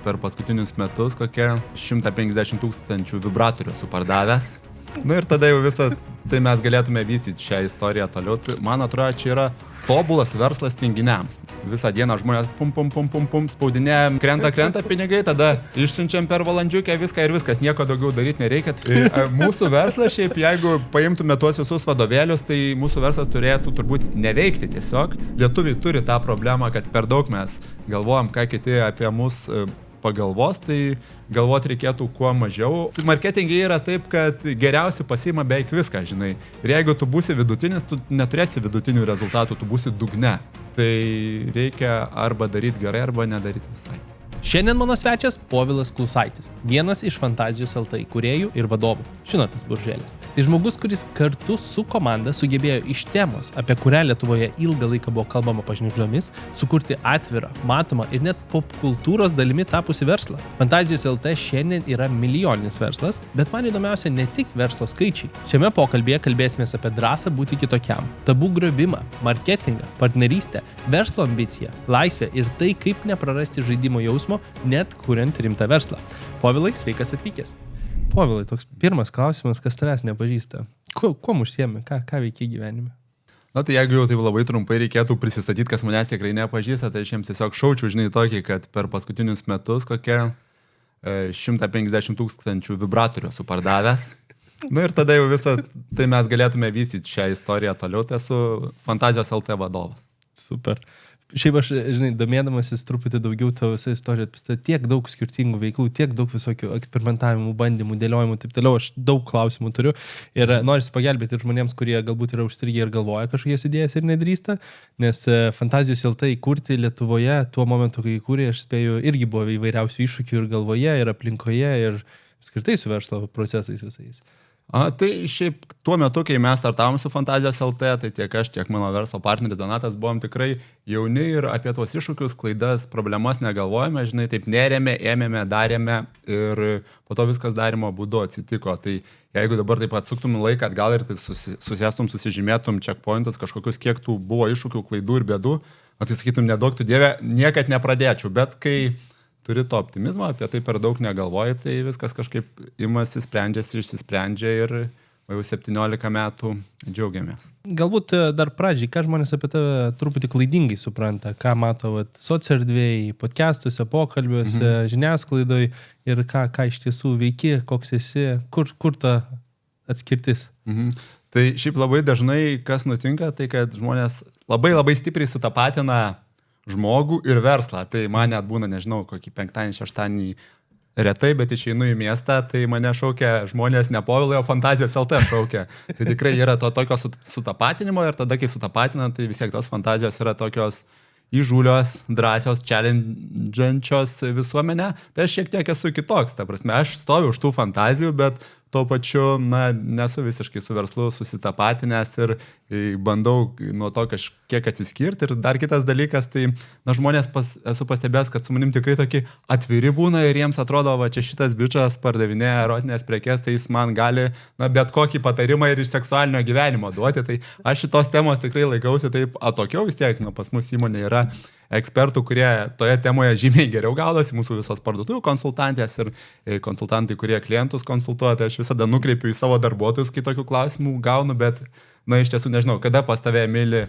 per paskutinius metus kokie 150 000 vibratorių supardavęs. Ir tada jau visą tai mes galėtume vystyti šią istoriją toliau. Tai, man atrodo, čia yra tobulas verslas tinginiams. Visą dieną žmonės pum, spaudinėjam, krenta pinigai, tada išsiunčiam per valandžiukę viską ir viskas, nieko daugiau daryti nereikia. Mūsų verslas šiaip, jeigu paimtume tuos visus vadovėlius, tai mūsų verslas turėtų turbūt neveikti tiesiog. Lietuviai turi tą problemą, kad per daug mes galvojam, ką kiti apie mus pagalvos, tai galvoti reikėtų kuo mažiau. Marketingai yra taip, kad geriausi pasiima beveik viską, žinai. Ir jeigu tu būsi vidutinis, tu neturėsi vidutinių rezultatų, tu būsi dugne. Tai reikia arba daryti gerai, arba nedaryti visai. Šiandien mano svečias Povilas Klusaitis, vienas iš Fantazijos LT įkūrėjų ir vadovų. Žinotas buržėlis. Tai žmogus, kuris kartu su komanda sugebėjo iš temos, apie kurią Lietuvoje ilgą laiką buvo kalbama pašnibždomis, sukurti atvirą, matomą ir net popkultūros dalimi tapusi verslą. Fantazijos LT šiandien yra milijoninis verslas, bet man įdomiausia ne tik verslo skaičiai. Šiame pokalbėje kalbėsimės apie drąsą būti kitokiam, tabų griovimą, marketingą, partnerystę, verslo ambiciją, laisvę ir tai, kaip neprarasti žaidimo jausmo, net kuriant rimtą verslą. Povilai, sveikas atvykęs. Povilai, toks pirmas klausimas, kas tavęs nepažįsta. Kuom užsiemi? Ką veikia gyvenime? Na tai jeigu jau taip labai trumpai reikėtų prisistatyti, kas manęs tikrai nepažįsta, tai aš jiems tiesiog šaučiu, žinai, tokį, kad per paskutinius metus kokie 150 000 vibratorių supardavęs. Ir tada jau visą tai mes galėtume vystyti šią istoriją toliau. Tai esu Fantazijos LT vadovas. Super. Šiaip aš, žinai, domėdamasis truputį daugiau tavo visą istoriją, tiek daug skirtingų veiklų, tiek daug visokių eksperimentavimų, bandymų, dėliojimų, taip toliau, aš daug klausimų turiu ir norisi pagelbėti ir žmonėms, kurie galbūt yra užstrigę ir galvoja kažkokias idėjas ir nedrįsta, nes Fantazijos LT įkurti Lietuvoje tuo momentu, kai įkūrė, aš spėju, irgi buvo įvairiausių iššūkių ir galvoje, ir aplinkoje, ir skirtai su verslo procesais visais. Tai šiaip tuo metu, kai mes startavom su Fantazijos LT, tai tiek aš, tiek mano verslo partneris Donatas buvom tikrai jauni ir apie tuos iššūkius, klaidas, problemas negalvojame, žinai, taip nerėmė, ėmėme, darėme ir po to viskas darimo būdu atsitiko. Tai jeigu dabar taip atsuktum laiką atgal ir tai susėstum, susižymėtum checkpointus kažkokius, kiek tų buvo iššūkių, klaidų ir bėdų, tai sakytum, nedaug tu Dieve, niekad nepradėčiau, bet kai turi to optimizmo, apie tai per daug negalvoji, tai viskas kažkaip imasi, sprendžiasi, išsisprendžia ir jau 17 metų džiaugiamės. Galbūt dar pradžiai, ką žmonės apie tave truputį klaidingai supranta, ką mato socierdvėjai, podcastuose, pokalbiuose, žiniasklaidoj ir ką iš tiesų veiki, koks esi, kur ta atskirtis. Tai šiaip labai dažnai, kas nutinka, tai kad žmonės labai stipriai sutapatina žmogų ir verslą. Tai man net būna, nežinau, kokį 5-6 retai, bet išeinu į miestą, tai mane šaukia žmonės ne Povilai, o Fantazijos LT šaukia. Tai tikrai yra to tokio sutapatinimo ir tada, kai sutapatina, tai vis tiek tos fantazijos yra tokios įžūlios, drąsios, challenge'ančios visuomenę. Tai aš šiek tiek esu kitoks, ta prasme, aš stoviu už tų fantazijų, bet tuo pačiu, nesu visiškai su verslu susitapatinęs ir bandau nuo to kažkiek atsiskirti. Ir dar kitas dalykas, tai, žmonės esu pastebėjęs, kad su manim tikrai tokie atviri būna ir jiems atrodo, čia šitas bičas pardavinėja erotinės prekes, tai jis man gali, bet kokį patarimą ir iš seksualinio gyvenimo duoti. Tai aš šitos temos tikrai laikausi taip atokiau, vis tiek, pas mus įmonė yra ekspertų, kurie toje temoje žymiai geriau gaudosi, mūsų visos parduotuvių konsultantės ir konsultantai, kurie klientus konsultuoja, tai aš visada nukreipiu į savo darbuotojus, kai tokių klausimų gaunu, bet, iš tiesų nežinau, kada pas tave, Emili,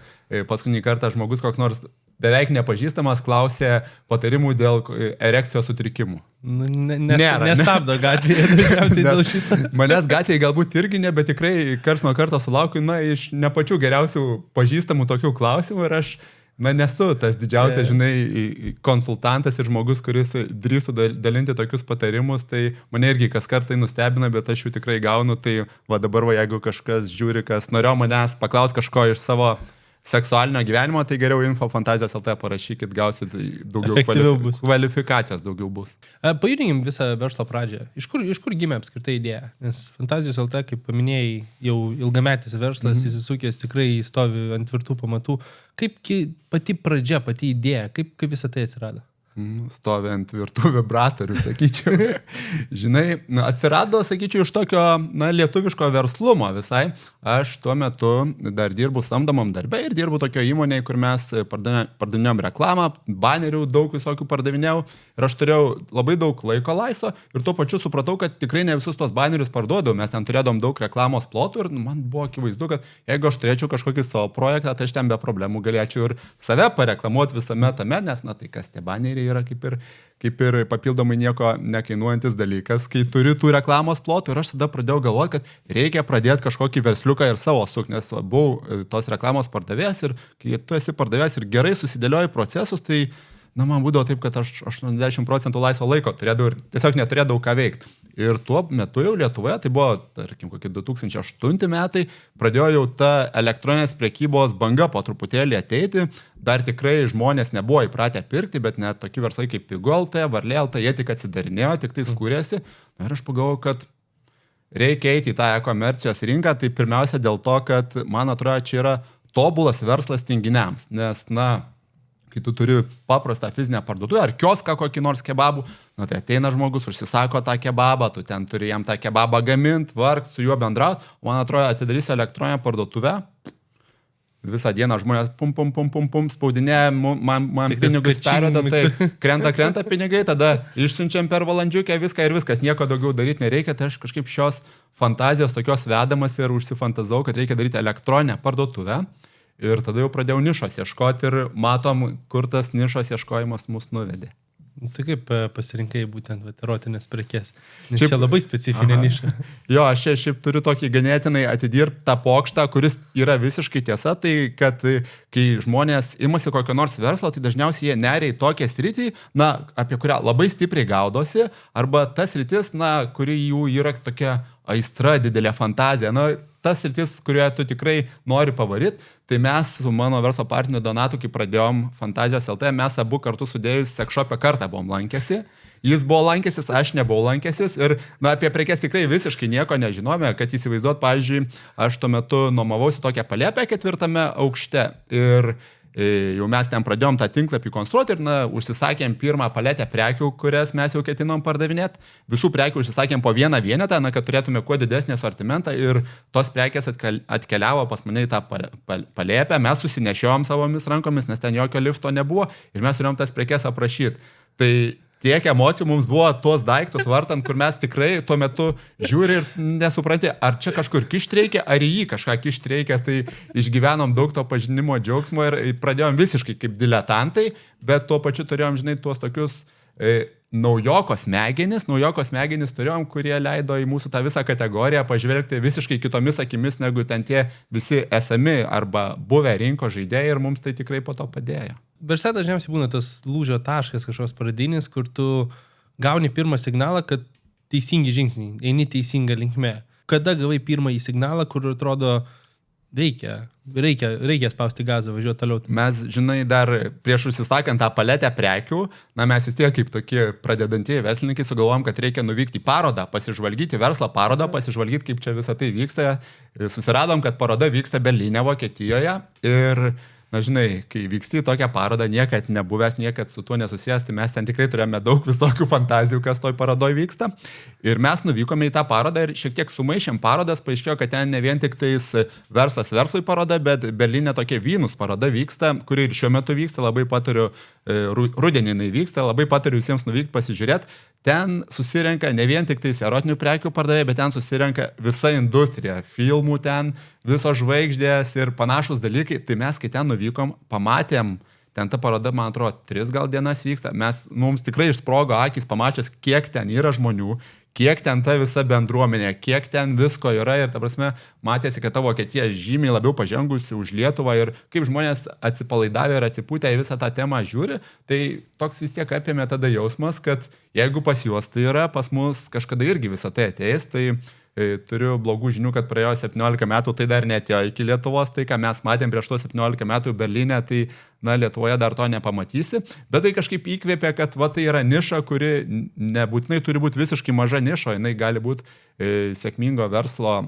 paskutinį kartą žmogus koks nors beveik nepažįstamas klausė patarimų dėl erekcijos sutrikimų. Nestabdo gatvėje, tikriausiai dėl šito. Manęs gatvėje galbūt irgi ne, bet tikrai karts nuo karto sulaukiu, iš ne pačių geriausių pažįstamų tokių klausimų ir aš nesu tas didžiausias, žinai, konsultantas ir žmogus, kuris drįstų dalinti tokius patarimus, tai mane irgi kas kartai nustebina, bet aš jų tikrai gaunu, tai dabar, jeigu kažkas žiūri, kas norėjo manęs paklaus kažko iš savo seksualinio gyvenimo, tai geriau info Fantazijos LT parašykit, gausit daugiau kvalifikacijos daugiau bus. Pajudinkim visą verslo pradžią. Iš kur gimė apskritai idėja? Nes Fantazijos LT, kaip paminėjai, jau ilgametis verslas, įsisukęs tikrai stovi ant tvirtų pamatų. Kaip pati pradžia, pati idėja, kaip visą tai atsirado? Stovi ant tvirtų vibratorių, sakyčiau. Žinai, atsirado, sakyčiau, iš tokio lietuviško verslumo visai. Aš tuo metu dar dirbu samdomam darbe ir dirbu tokio įmonėje, kur mes pardavinėjom reklamą, banerių daug visokių pardavinėjau ir aš turėjau labai daug laiko laisvo ir tuo pačiu supratau, kad tikrai ne visus tos banerius parduodau. Mes ten turėdom daug reklamos plotų ir man buvo akivaizdu, kad jeigu aš turėčiau kažkokį savo projektą, tai aš ten be problemų galėčiau ir save pareklamuoti visame tame, nes, tai kas tie baneriai yra kaip ir papildomai nieko nekainuojantis dalykas, kai turi tų reklamos plotų ir aš tada pradėjau galvoti, kad reikia pradėti kažkokį versliuką ir savo suk, nes buvau tos reklamos pardavėjas ir kai tu esi pardavėjas ir gerai susidėlioji procesus, tai man būdavo taip, kad aš 80% laisvo laiko turėdavau ir tiesiog neturėdavau ką veikti. Ir tuo metu jau Lietuvoje, tai buvo, tarkim, kokie 2008 metai, pradėjo jau ta elektroninės prekybos banga po truputėlį ateiti. Dar tikrai žmonės nebuvo įpratę pirkti, bet net tokie verslai kaip Pigu.lt, Varlė.lt, jie tik atsidarinėjo, tik tai skūrėsi. Ir aš pagalvojau, kad reikia eiti į tą e-komercijos rinką, tai pirmiausia dėl to, kad, man atrodo, čia yra tobulas verslas tinginiams, nes, kai tu turi paprastą fizinę parduotuvę ar kioską kokį nors kebabų, tai ateina žmogus, užsisako tą kebabą, tu ten turi jam tą kebabą gaminti, vargt, su juo bendrauti, man atrodo, atidarysiu elektroninę parduotuvę, visą dieną žmonės pum, spaudinėja, man pinigus perveda, tai krenta pinigai, tada išsiunčiam per valandžiukę viską ir viskas, nieko daugiau daryti nereikia, tai aš kažkaip šios fantazijos tokios vedamas ir užsifantazau, kad reikia daryti elektroninę parduotuvę. Ir tada jau pradėjau nišos ieškoti ir matom, kur tas nišos ieškojimas mus nuvedė. Tai kaip pasirinkai būtent erotinės prekės? Nes čia labai specifinė niša. Jo, aš šiaip turiu tokį ganėtinai atidirbtą pokštą, kuris yra visiškai tiesa, tai kad kai žmonės imasi kokio nors verslo, tai dažniausiai jie neria į tokią sritį, apie kurią labai stipriai gaudosi, arba tas sritis, kuri jų yra tokia aistra, didelė fantazija. Tas sritis, kurioje tu tikrai nori pavaryti, tai mes su mano verslo partneriu Donatu, kai pradėjom Fantazijos LT, mes abu kartu sudėjus sekšopę kartą buvom lankėsi. Jis buvo lankęsis, aš nebuvau lankęsis ir apie prekes tikrai visiškai nieko nežinome, kad įsivaizduot, pavyzdžiui, aš tuo metu nuomavausi tokią palėpę 4 aukšte ir jau mes ten pradėjom tą tinklapį konstruoti ir užsisakėm pirmą paletę prekių, kurias mes jau ketinom pardavinėti. Visų prekių užsisakėm po vieną vienetą, kad turėtume kuo didesnį asortimentą ir tos prekės atkeliavo pas mane į tą palėpę. Mes susinešiojom savomis rankomis, nes ten jokio lifto nebuvo ir mes turėjom tas prekes aprašyti. Tai tiek emocijų mums buvo tuos daiktus vartant, kur mes tikrai tuo metu žiūri ir nesupranti, ar čia kažkur kišti reikia, ar į jį kažką kišti reikia, tai išgyvenom daug to pažinimo džiaugsmo ir pradėjom visiškai kaip diletantai, bet tuo pačiu turėjom, tuos tokius naujokos smegenis turėjom, kurie leido į mūsų tą visą kategoriją pažvelgti visiškai kitomis akimis, negu ten tie visi esami arba buvę rinkos žaidėjai ir mums tai tikrai po to padėjo. Versle dažniausiai būna tas lūžio taškas kažkoks pradinis, kur tu gauni pirmą signalą, kad teisingi žingsniai, eini teisinga linkme. Kada gavai pirmąjį signalą, kur atrodo reikia spausti gazą, važiuoti toliau? Mes, dar prieš užsisakant tą paletę prekių, mes vis tiek kaip tokie pradedantieji verslininkai sugalvojom, kad reikia nuvykti į parodą, pasižvalgyti verslo parodą, pasižvalgyti, kaip čia visą tai vyksta. Susiradom, kad paroda vyksta Berlyne, Vokietijoje ir kai vyksti į tokią parodą, niekad nebuvęs, niekad su tuo nesusijęs, tai mes ten tikrai turėjome daug visokių fantazijų, kas toj parodoj vyksta. Ir mes nuvykome į tą parodą ir šiek tiek sumaišėm parodas, paaiškėjo, kad ten ne vien tik tais verslas verslui paroda, bet Berlyne tokia vynus paroda vyksta, kuri ir šiuo metu vyksta, labai patariu, rudenį vyksta, labai patariu visiems nuvykti pasižiūrėti. Ten susirenka ne vien tik tais erotinių prekių pardavėjai, bet ten susirenka visa industrija, filmų ten, visos žvaigždės ir panašus dalykai. Tai mes, kai ten nuvykom, pamatėm, ten ta paroda, man atrodo, 3 gal dienas vyksta, mums tikrai išsprogo akis pamačius, kiek ten yra žmonių, kiek ten ta visa bendruomenė, kiek ten visko yra ir, ta prasme, matėsi, kad ta Vokietija žymiai labiau pažengusi už Lietuvą ir kaip žmonės atsipalaidavę ir atsipūtę į visą tą temą žiūri, tai toks vis tiek apėmė tada jausmas, kad jeigu pas juos tai yra, pas mus kažkada irgi visą tai ateis, tai turiu blogų žinių, kad praėjo 17 metų, tai dar netėjo iki Lietuvos, tai ką mes matėm prieš tuos 17 metų Berlyne, tai na, Lietuvoje dar to nepamatysi, bet tai kažkaip įkvėpė, kad va, tai yra niša, kuri nebūtinai turi būti visiškai maža niša, jinai gali būti sėkmingo verslo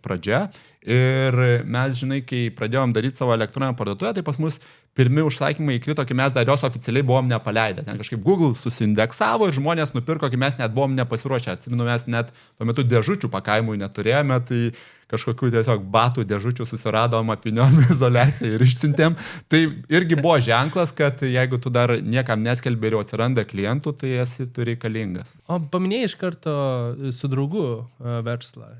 pradžia. Ir mes, žinai, kai pradėjom daryti savo elektroninę parduotuvę, tai pas mus pirmi užsakymai įkrito, kai mes dar jos oficialiai buvom nepaleidę. Ten kažkaip Google susindeksavo ir žmonės nupirko, kai mes net buvom nepasiruošę. Atsimenu, mes net tuo metu dėžučių pakavimui neturėjome, tai kažkokių tiesiog batų dėžučių susiradom, apiniom izoliaciją ir išsintėm. Tai irgi buvo ženklas, kad jeigu tu dar niekam neskelbi ir jau atsiranda klientų, tai esi tu reikalingas. O paminėjai iš karto su draugu verslą.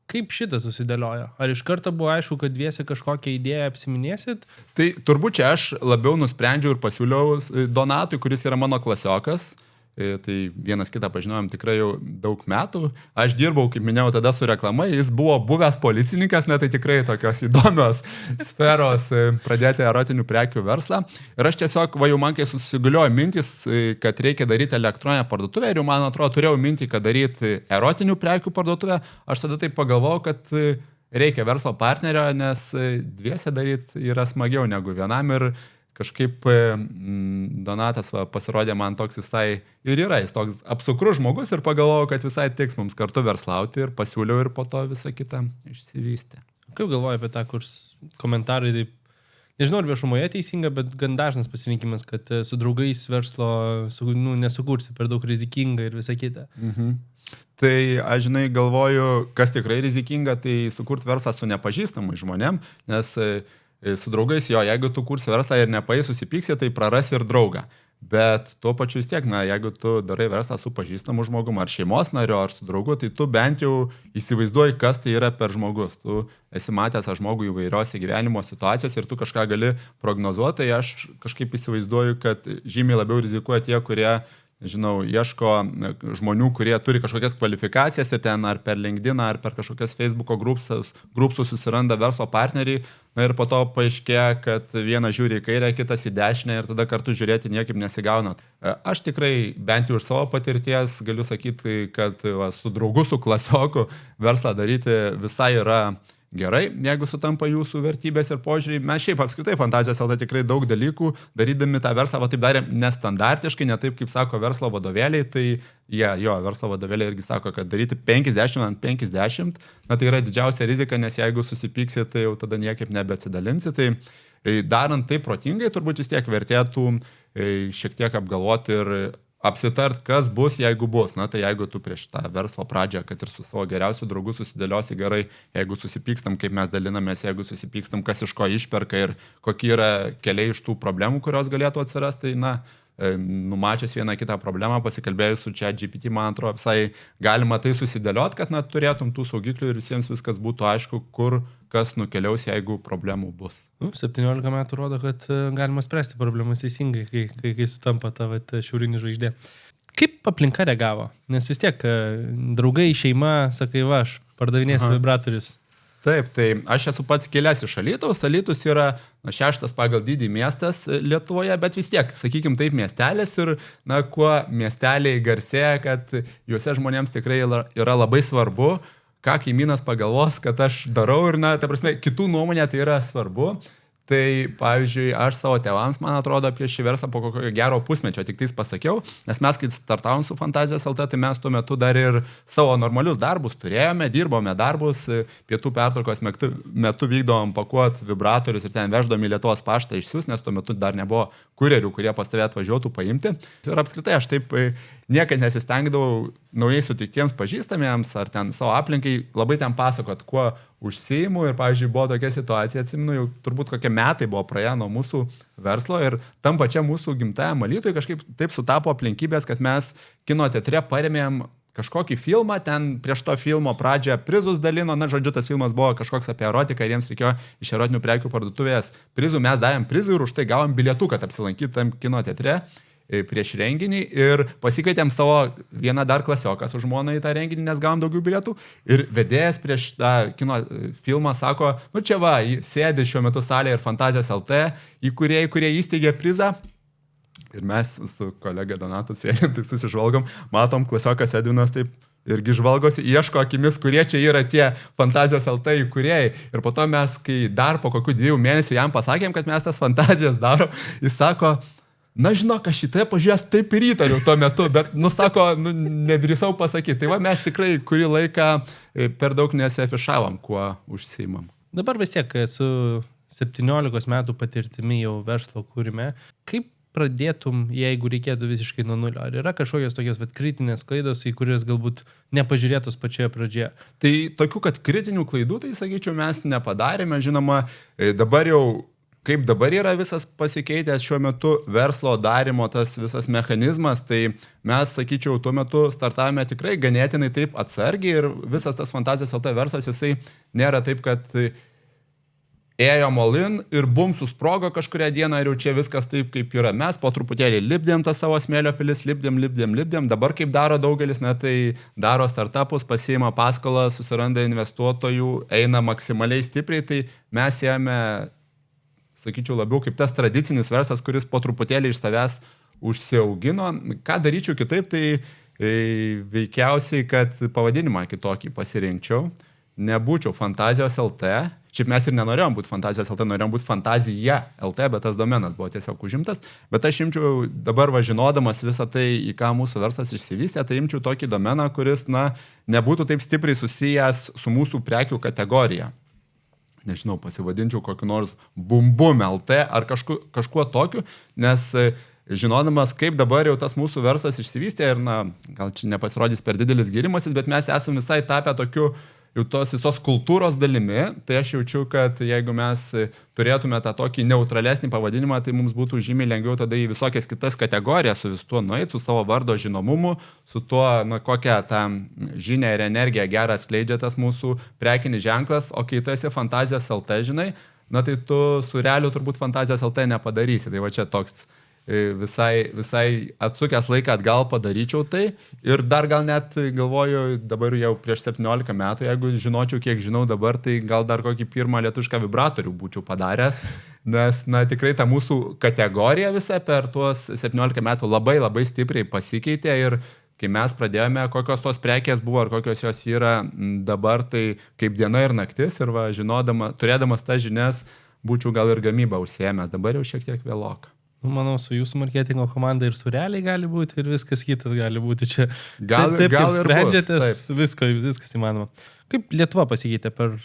Kaip šitas susidėliojo? Ar iš karto buvo aišku, kad dviese kažkokią idėją apsiminėsit? Tai turbūt čia aš labiau nusprendžiau ir pasiūliau Donatui, kuris yra mano klasiokas. Tai vienas kitą pažinojom tikrai jau daug metų. Aš dirbau, kaip minėjau, tada su reklama. Jis buvo buvęs policininkas, net tai tikrai tokios įdomios sferos pradėti erotinių prekių verslą. Ir aš tiesiog, jau man kai susigaliojo mintis, kad reikia daryti elektroninę parduotuvę ir jau man atrodo turėjau mintį, kad daryti erotinių prekių parduotuvę. Aš tada taip pagalvojau, kad reikia verslo partnerio, nes dviese daryti yra smagiau negu vienam ir kažkaip Donatas pasirodė man toks visai ir yra, jis toks apsukrus žmogus ir pagalvojau, kad visai tiks mums kartu verslauti ir pasiūliau ir po to visą kitą išsivystė. Kaip galvoji apie tą, kur komentarai taip, nežinau ar viešumoje teisinga, bet gan dažnas pasirinkimas, kad su draugais verslo nesukursi per daug rizikinga ir visa kita. Tai aš, žinai, galvoju, kas tikrai rizikinga, tai sukurti verslą su nepažįstamais žmonėm, nes su draugais jo, jeigu tu kursi verslą ir nepai susipyksi, tai prarasi ir draugą. Bet tuo pačiu vis tiek, jeigu tu darai verslą su pažįstamu žmogum, ar šeimos nariu, ar su draugu, tai tu bent jau įsivaizduoji, kas tai yra per žmogus. Tu esi matęs žmogų įvairiose gyvenimo situacijose ir tu kažką gali prognozuoti, tai aš kažkaip įsivaizduoju, kad žymiai labiau rizikuoja tie, kurie, žinau, ieško žmonių, kurie turi kažkokias kvalifikacijas ir ten ar per LinkedIn, ar per kažkokias Facebook'o grupsus susiranda verslo partneriai. Ir po to paaiškėja, kad vienas žiūri į kairę, kitas į dešinę ir tada kartu žiūrėti niekaip nesigauna. Aš tikrai, bent jau iš savo patirties, galiu sakyti, kad su draugu, su klasioku verslą daryti visai yra gerai, jeigu sutampa jūsų vertybės ir požiūriai. Mes šiaip apskritai Fantazijos LT tikrai daug dalykų, darydami tą verslą, taip darėm nestandartiškai, ne taip, kaip sako verslo vadovėliai, tai verslo vadovėliai irgi sako, kad daryti 50/50, tai yra didžiausia rizika, nes jeigu susipyksi, tai jau tada niekaip nebeatsidalinsi. Tai darant tai protingai, turbūt vis tiek vertėtų šiek tiek apgalvoti ir apsitart, kas bus, jeigu bus. Tai jeigu tu prieš tą verslo pradžią, kad ir su savo geriausiu draugu susidėliosi gerai, jeigu susipykstam, kaip mes dalinamės, jeigu susipykstam, kas iš ko išperka ir kokie yra keliai iš tų problemų, kurios galėtų atsirasti, tai numačius vieną kitą problemą, pasikalbėjus su ChatGPT, man atrodo, visai galima tai susidėliot, kad turėtum tų saugiklių ir visiems viskas būtų aišku, kur kas nukeliaus, jeigu problemų bus. 17 metų rodo, kad galima spręsti problemas teisingai, kai sutampa ta šiaurinė žvaigždė. Kaip aplinka reagavo? Nes vis tiek draugai, šeima, sakai, aš pardavinėsiu vibratorius. Taip, tai aš esu pats kilęs iš Alytaus. Alytus yra 6. pagal dydį miestas Lietuvoje, bet vis tiek, sakykime, taip miestelis ir, kuo miesteliai garsėja, kad juose žmonėms tikrai yra labai svarbu, ką kaimynas pagalvos, kad aš darau ir, ta prasme, kitų nuomonė tai yra svarbu. Tai, pavyzdžiui, aš savo tėvams, man atrodo, apie šį verslą po kokio gero pusmečio tik tais pasakiau, nes mes, kai startavom su Fantazijos LT, tai mes tuo metu dar ir savo normalius darbus turėjome, dirbome darbus, pietų pertraukos metu vykdom pakuoti vibratorius ir ten veždom į Lietuvos paštą išsiųs, nes tuo metu dar nebuvo kurjerių, kurie pas tave atvažiuotų paimti. Ir apskritai aš taip niekad nesistengdavau naujai sutiktiems pažįstamiems ar ten savo aplinkai labai ten pasakot, kuo užsiimu. Ir, pavyzdžiui, buvo tokia situacija, atsimenu, jau turbūt kokie metai buvo praėję nuo mūsų verslo ir tam pačiam mūsų gimtajam Alytui kažkaip taip sutapo aplinkybės, kad mes kino teatre parėmėm kažkokį filmą, ten prieš to filmo pradžią prizus dalino, žodžiu, tas filmas buvo kažkoks apie erotiką ir jiems reikėjo iš erotinių prekių parduotuvės prizų, mes davėm prizų ir už tai gavom bilietų, kad apsilankyt tam kino teatre prieš renginį ir pasikvietėm savo vieną dar klasioką su žmona į tą renginį, nes gavom daugiau bilietų ir vedėjas prieš tą kino filmą sako, čia va, sėdi šiuo metu salėje ir Fantazijos LT įkūrėjai, kurie įsteigė prizą. Ir mes su kolega Donatu sėdėm, taip susižvalgom, matom, klasiokas Edvinas taip irgi žvalgosi, ieško akimis, kurie čia yra tie Fantazijos LT įkūrėjai. Ir po to mes, kai dar po kokių 2 mėnesių jam pasakėm, kad mes tas fantazijas darom, jis sako, na žinok, aš šitai pažiūrės taip ir įtariu tuo metu, bet, sako, nedrįsau pasakyti. Tai va, mes tikrai kurį laiką per daug nesiafišavom, kuo užsiimam. Dabar vis tiek su 17 metų patirtimi jau verslo kūrime. Kaip pradėtum, jeigu reikėtų visiškai nuo nulio? Ar yra kažkokios tokios kritinės klaidos, į kurias galbūt nepažiūrėtos pačioje pradžioje? Tai tokių, kad kritinių klaidų, tai sakyčiau, mes nepadarėme. Žinoma, dabar jau kaip dabar yra visas pasikeitęs šiuo metu verslo darimo tas visas mechanizmas, tai mes, sakyčiau, tuo metu startavome tikrai ganėtinai taip atsargiai ir visas tas Fantazijos LT verslas, jisai nėra taip, kad ėjo molin ir bum susprogo kažkurią dieną ir jau čia viskas taip, kaip yra. Mes po truputėlį lipdėm tą savo smėlio pilis, lipdėm. Dabar kaip daro daugelis, tai daro startupus, pasiima paskolą, susiranda investuotojų, eina maksimaliai stipriai, tai mes ėmė, sakyčiau, labiau kaip tas tradicinis verslas, kuris po truputėlį iš savęs užsiaugino. Ką daryčiau kitaip, tai veikiausiai, kad pavadinimą kitokį pasirinkčiau. Nebūčiau Fantazijos LT. Šiaip mes ir nenorėjom būti Fantazijos LT, norėjom būti Fantazija LT, bet tas domenas buvo tiesiog užimtas. Bet aš imčiau dabar važinodamas visą tai, į ką mūsų verslas išsivystė, tai imčiau tokį domeną, kuris, nebūtų taip stipriai susijęs su mūsų prekių kategorija. Nežinau, pasivadinčiau kokiu nors bumbum LT ar kažkuo tokiu, nes žinodamas, kaip dabar jau tas mūsų verslas išsivystė ir, gal čia nepasirodys per didelis gyrimasis, bet mes esame visai tapę tokiu jau tos visos kultūros dalimi, tai aš jaučiu, kad jeigu mes turėtume tą tokį neutralesnį pavadinimą, tai mums būtų žymiai lengviau tada į visokias kitas kategorijas su vis tuo nueiti, su savo vardo žinomumu, su tuo, kokią tą žinią ir energiją gerą skleidžia tas mūsų prekinis ženklas, o kai tu esi Fantazijos LT, žinai, tai tu su realiu turbūt Fantazijos LT nepadarysi. Tai va čia toks visai atsukęs laiką atgal padaryčiau tai ir dar gal net galvoju, dabar jau prieš 17 metų, jeigu žinočiau, kiek žinau dabar, tai gal dar kokį pirmą lietuvišką vibratorių būčiau padaręs, nes tikrai ta mūsų kategorija visa per tuos 17 metų labai stipriai pasikeitė ir kai mes pradėjome, kokios tos prekės buvo ar kokios jos yra dabar, tai kaip diena ir naktis ir va, turėdamas tas žinias, būčiau gal ir gamybą užsiėmęs, dabar jau šiek tiek vėloka. Manau, su jūsų marketingo komanda ir su realiai gali būti ir viskas kitas gali būti čia. Gal kaip ir sprendžiatės, viskas įmanoma. Kaip Lietuva pasikeitė per,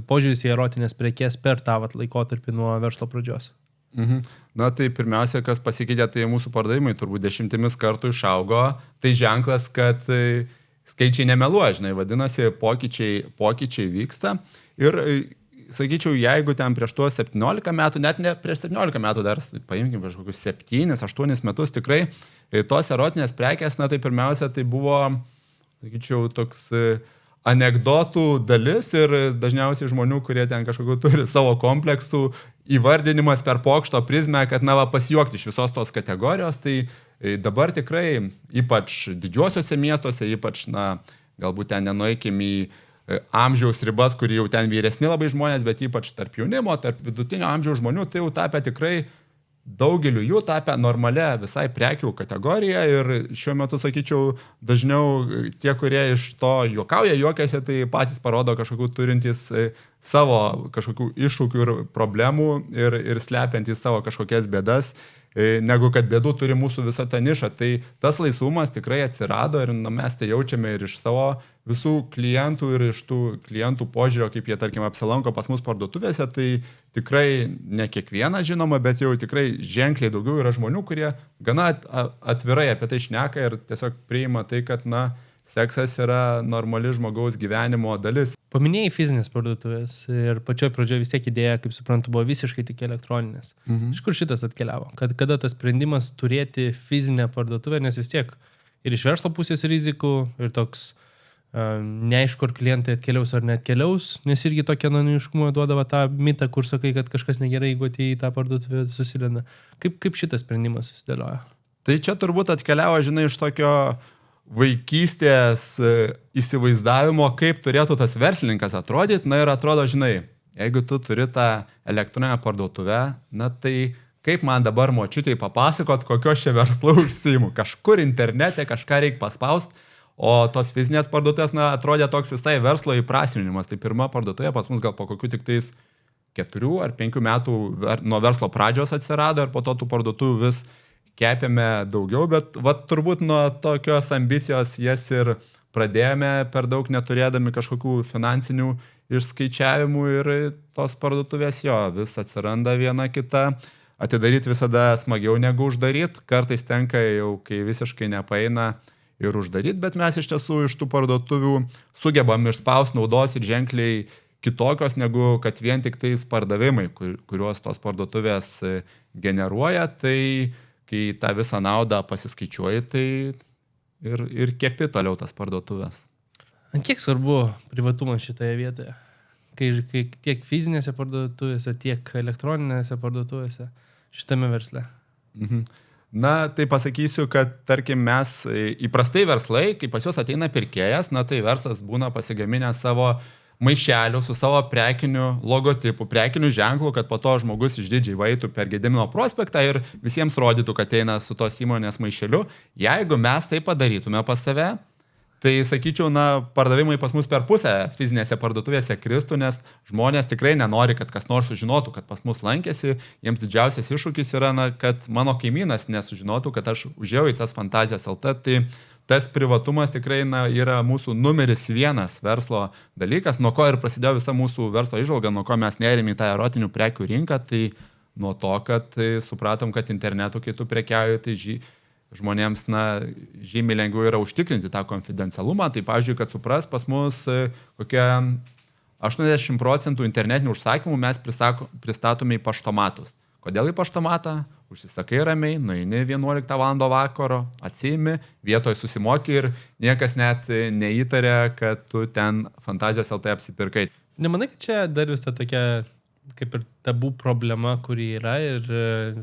požiūris į erotinės prekės per tą laikotarpį nuo verslo pradžios? Tai pirmiausia, kas pasikeitė, tai mūsų pardavimai turbūt 10 kartų išaugo. Tai ženklas, kad skaičiai nemeluoja, žinai, vadinasi, pokyčiai vyksta. Ir sakyčiau, jeigu ten prieš tuos 17 metų, net ne prieš 17 metų dar, paimkim prieš kokius 7-8 metus, tikrai tos erotinės prekės, tai pirmiausia, tai buvo, sakyčiau, toks anekdotų dalis ir dažniausiai žmonių, kurie ten kažkokiu turi savo kompleksų, įvardinimas per pokšto prizmę, kad, pasijuokti iš visos tos kategorijos, tai dabar tikrai, ypač didžiuosiuose miestuose, ypač, galbūt ten nenueikim į amžiaus ribas, kur jau ten vyresni labai žmonės, bet ypač tarp jaunimo, tarp vidutinio amžiaus žmonių, tai jau tapę tikrai daugeliu jų tapę normalia visai prekių kategorija ir šiuo metu, sakyčiau, dažniau tie, kurie iš to juokiasi, tai patys parodo kažkokių turintys savo kažkokių iššūkių ir problemų ir slepiantys savo kažkokias bėdas, negu kad bėdų turi mūsų visa ta niša. Tai tas laisvumas tikrai atsirado ir mes tai jaučiame ir iš savo visų klientų ir iš tų klientų požiūrio, kaip jie, tarkim, apsilanko pas mus parduotuvėse, tai tikrai ne kiekvieną žinoma, bet jau tikrai ženkliai daugiau yra žmonių, kurie gana atvirai apie tai šneka ir tiesiog priima tai, kad, seksas yra normali žmogaus gyvenimo dalis. Paminėjai fizinės parduotuvės ir pačioj pradžioje vis tiek idėja, kaip suprantu, buvo visiškai tik elektroninės. Iš kur šitas atkeliavo? Kada tas sprendimas turėti fizinę parduotuvę, nes vis tiek ir iš verslo pusės rizikų ir toks neaišku, ar klientai atkeliaus ar neatkeliaus, nes irgi tokia anonimiškumo duodavo tą mitą, kur sakai, kad kažkas negerai, jeigu atėjai į tą parduotuvę susilenda. Kaip šitas sprendimas susidėlioja? Tai čia turbūt atkeliavo, žinai, iš tokio vaikystės įsivaizdavimo, kaip turėtų tas verslininkas atrodyti, ir atrodo, žinai, jeigu tu turi tą elektroninę parduotuvę, tai kaip man dabar močiutei papasakot, kokio čia verslo užsiimu. Kažkur internete kažką reikia paspausti, o tos fizinės parduotuvės, atrodė toks visai verslo įprasminimas. Tai pirma parduotuvė pas mus gal po kokių tik tais 4 ar 5 metų nuo verslo pradžios atsirado ir po to tų parduotuvių vis kepėme daugiau, bet turbūt nuo tokios ambicijos jas ir pradėjome per daug neturėdami kažkokių finansinių išskaičiavimų ir tos parduotuvės vis atsiranda viena kita. Atidaryti visada smagiau negu uždaryti, kartais tenka jau, kai visiškai nepaeina ir uždaryti, bet mes iš tiesų iš tų parduotuvių sugebam išspausti naudos ir ženkliai kitokios negu kad vien tik tais pardavimai, kuriuos tos parduotuvės generuoja, tai kai tą visą naudą pasiskaičiuoji, tai ir kepi toliau tas parduotuvės. Ant kiek svarbu privatumas šitoje vietoje? Kai tiek fizinėse parduotuvėse, tiek elektroninėse parduotuvėse šitame versle? Na, tai pasakysiu, kad tarkim mes įprastai verslai, kai pas juos ateina pirkėjas, tai verslas būna pasigaminęs savo maišelių su savo prekiniu logotipu, prekiniu ženklu, kad po to žmogus išdidžiai vaitų per Gedimino prospektą ir visiems rodytų, kad eina su tos įmonės maišeliu. Jeigu mes tai padarytume pas save, tai sakyčiau, pardavimai pas mus per pusę fizinėse parduotuvėse kristų, nes žmonės tikrai nenori, kad kas nors sužinotų, kad pas mus lankėsi. Jiems didžiausias iššūkis yra, kad mano kaimynas nesužinotų, kad aš užėjau į tas Fantazijos LT. Tai tas privatumas tikrai yra mūsų numeris 1 verslo dalykas, nuo ko ir prasidėjo visa mūsų verslo įžvalga, nuo ko mes nerėm į tą erotinių prekių rinką, tai nuo to, kad supratom, kad internetu, kai tu prekiauji, tai žmonėms žymiai lengviau yra užtikrinti tą konfidencialumą. Tai, pavyzdžiui, kad supras, pas mus kokia 80% internetinių užsakymų mes pristatome į paštomatus. Kodėl į paštomatą? Užsisakai ramiai, nueini 11 val. Vakaro, atsiimi, vietoje susimoki ir niekas net neįtarė, kad tu ten Fantazijos LT apsipirkai. Nemanai, kad čia dar vis ta tokia kaip ir tabų problema, kuri yra ir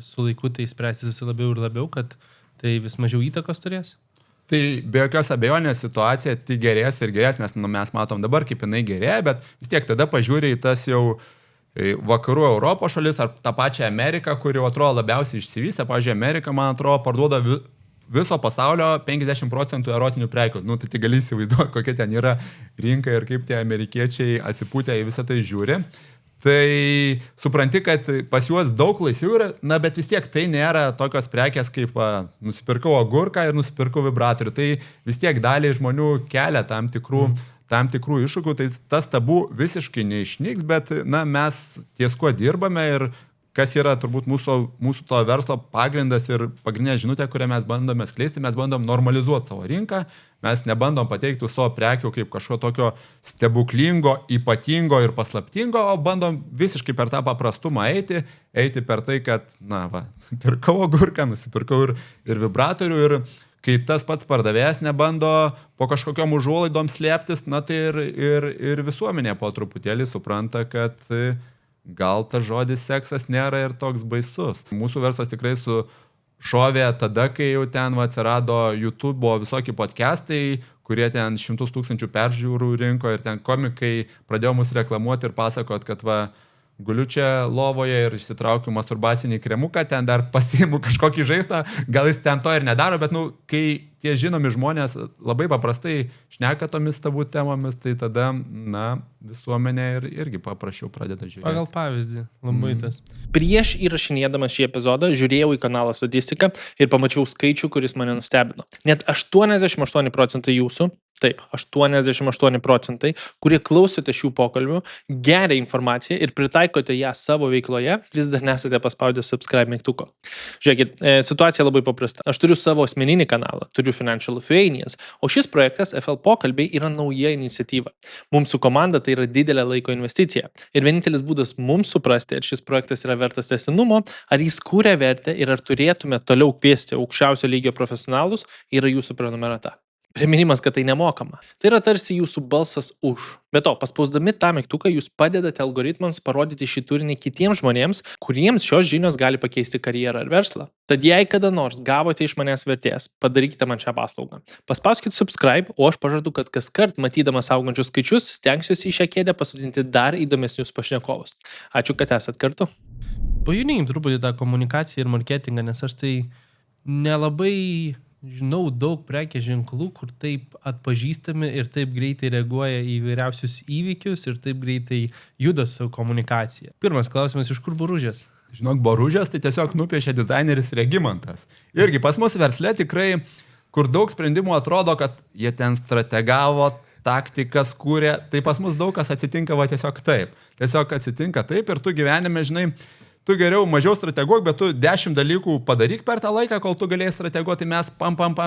su laiku tai spręsis labiau ir labiau, kad tai vis mažiau įtakos turės? Tai be jokios abejonės situacija tik gerės ir gerės, nes mes matom dabar, kaip jinai gerėja, bet vis tiek tada pažiūrė į tas jau vakarų Europos šalis ar tą pačią Ameriką, kuri atrodo labiausiai išsivystė. Pavyzdžiui, Amerika, man atrodo, parduoda viso pasaulio 50% erotinių prekių. Tai gali įsivaizduoti, kokia ten yra rinka ir kaip tie amerikiečiai atsipūtę į visą tai žiūri. Tai supranti, kad pas juos daug laisvių yra, bet vis tiek tai nėra tokios prekės kaip nusipirkau agurką ir nusipirkau vibratorių. Tai vis tiek daliai žmonių kelia tam tikrų iššūkių, tai tas tabų visiškai neišnyks, bet mes ties kuo dirbame ir kas yra turbūt mūsų to verslo pagrindas ir pagrindinė žinutė, kurią mes bandome skleisti, mes bandom normalizuoti savo rinką, mes nebandom pateikti savo prekių kaip kažko tokio stebuklingo, ypatingo ir paslaptingo, o bandom visiškai per tą paprastumą eiti per tai, kad, pirkau agurką, nusipirkau ir vibratorių ir kai tas pats pardavėjas nebando po kažkokiom užuolaidom slėptis, tai ir visuomenė po truputėlį supranta, kad gal tas žodis seksas nėra ir toks baisus. Mūsų verslas tikrai sušovė tada, kai jau ten atsirado YouTube, buvo visokie podcastai, kurie ten 100 000 peržiūrų rinko ir ten komikai pradėjo mus reklamuoti ir pasakot, kad guliu čia lovoje ir išsitraukiu masturbacinį kremuką, ten dar pasiimu kažkokį žaistą, gal jis ten to ir nedaro, bet kai tie žinomi žmonės labai paprastai šneka tomis tabų temomis, tai tada, visuomenė irgi paprasčiau pradeda žiūrėti. Pagal pavyzdį, labai tas. Prieš įrašinėdamas šį epizodą žiūrėjau į kanalo statistiką ir pamačiau skaičių, kuris mane nustebino. Net 88% jūsų, taip, 88%, kurie klausote šių pokalbių, geria informaciją ir pritaikote ją savo veikloje, vis dar nesate paspaudę subscribe mygtuko. Žiūrėkit, situacija labai paprasta. Aš turiu savo asmeninį kanalą, turiu Financial Lithuanians, o šis projektas FL pokalbiai yra nauja iniciatyva. Mums su komanda tai yra didelė laiko investicija. Ir vienintelis būdas mums suprasti, ar šis projektas yra vertas tęstinumo, ar jis kūrė vertę ir ar turėtume toliau kviesti aukščiausio lygio profesionalus, yra jūsų prenumerata. Priminimas, kad tai nemokama. Tai yra tarsi jūsų balsas už. Be to, paspausdami tą mygtuką, jūs padedate algoritmams parodyti šį turinį kitiems žmonėms, kuriems šios žinios gali pakeisti karjerą ar verslą. Tad jei kada nors gavote iš manęs vertės, padarykite man šią paslaugą. Paspauskite subscribe, o aš pažadu, kad kaskart matydamas augančius skaičius, stengsiuosi į šią kėdę pasodinti dar įdomesnius pašnekovus. Ačiū, kad esat kartu. Pajudinkim truputį tą komunikaciją ir marketingą, nes aš tai nelabai žinau daug prekės ženklų, kur taip atpažįstami ir taip greitai reaguoja į vyriausius įvykius ir taip greitai juda su komunikacija. Pirmas klausimas, iš kur Boružės? Žinok, Boružės tai tiesiog nupiešė dizaineris Regimantas. Irgi pas mus versle tikrai, kur daug sprendimų atrodo, kad jie ten strategavo, taktikas kūrė, tai pas mus daug kas atsitinka va tiesiog taip. Tiesiog atsitinka taip ir tu gyvenime, žinai, tu geriau mažiau strateguok, bet tu 10 dalykų padaryk per tą laiką, kol tu galėjai strateguoti, mes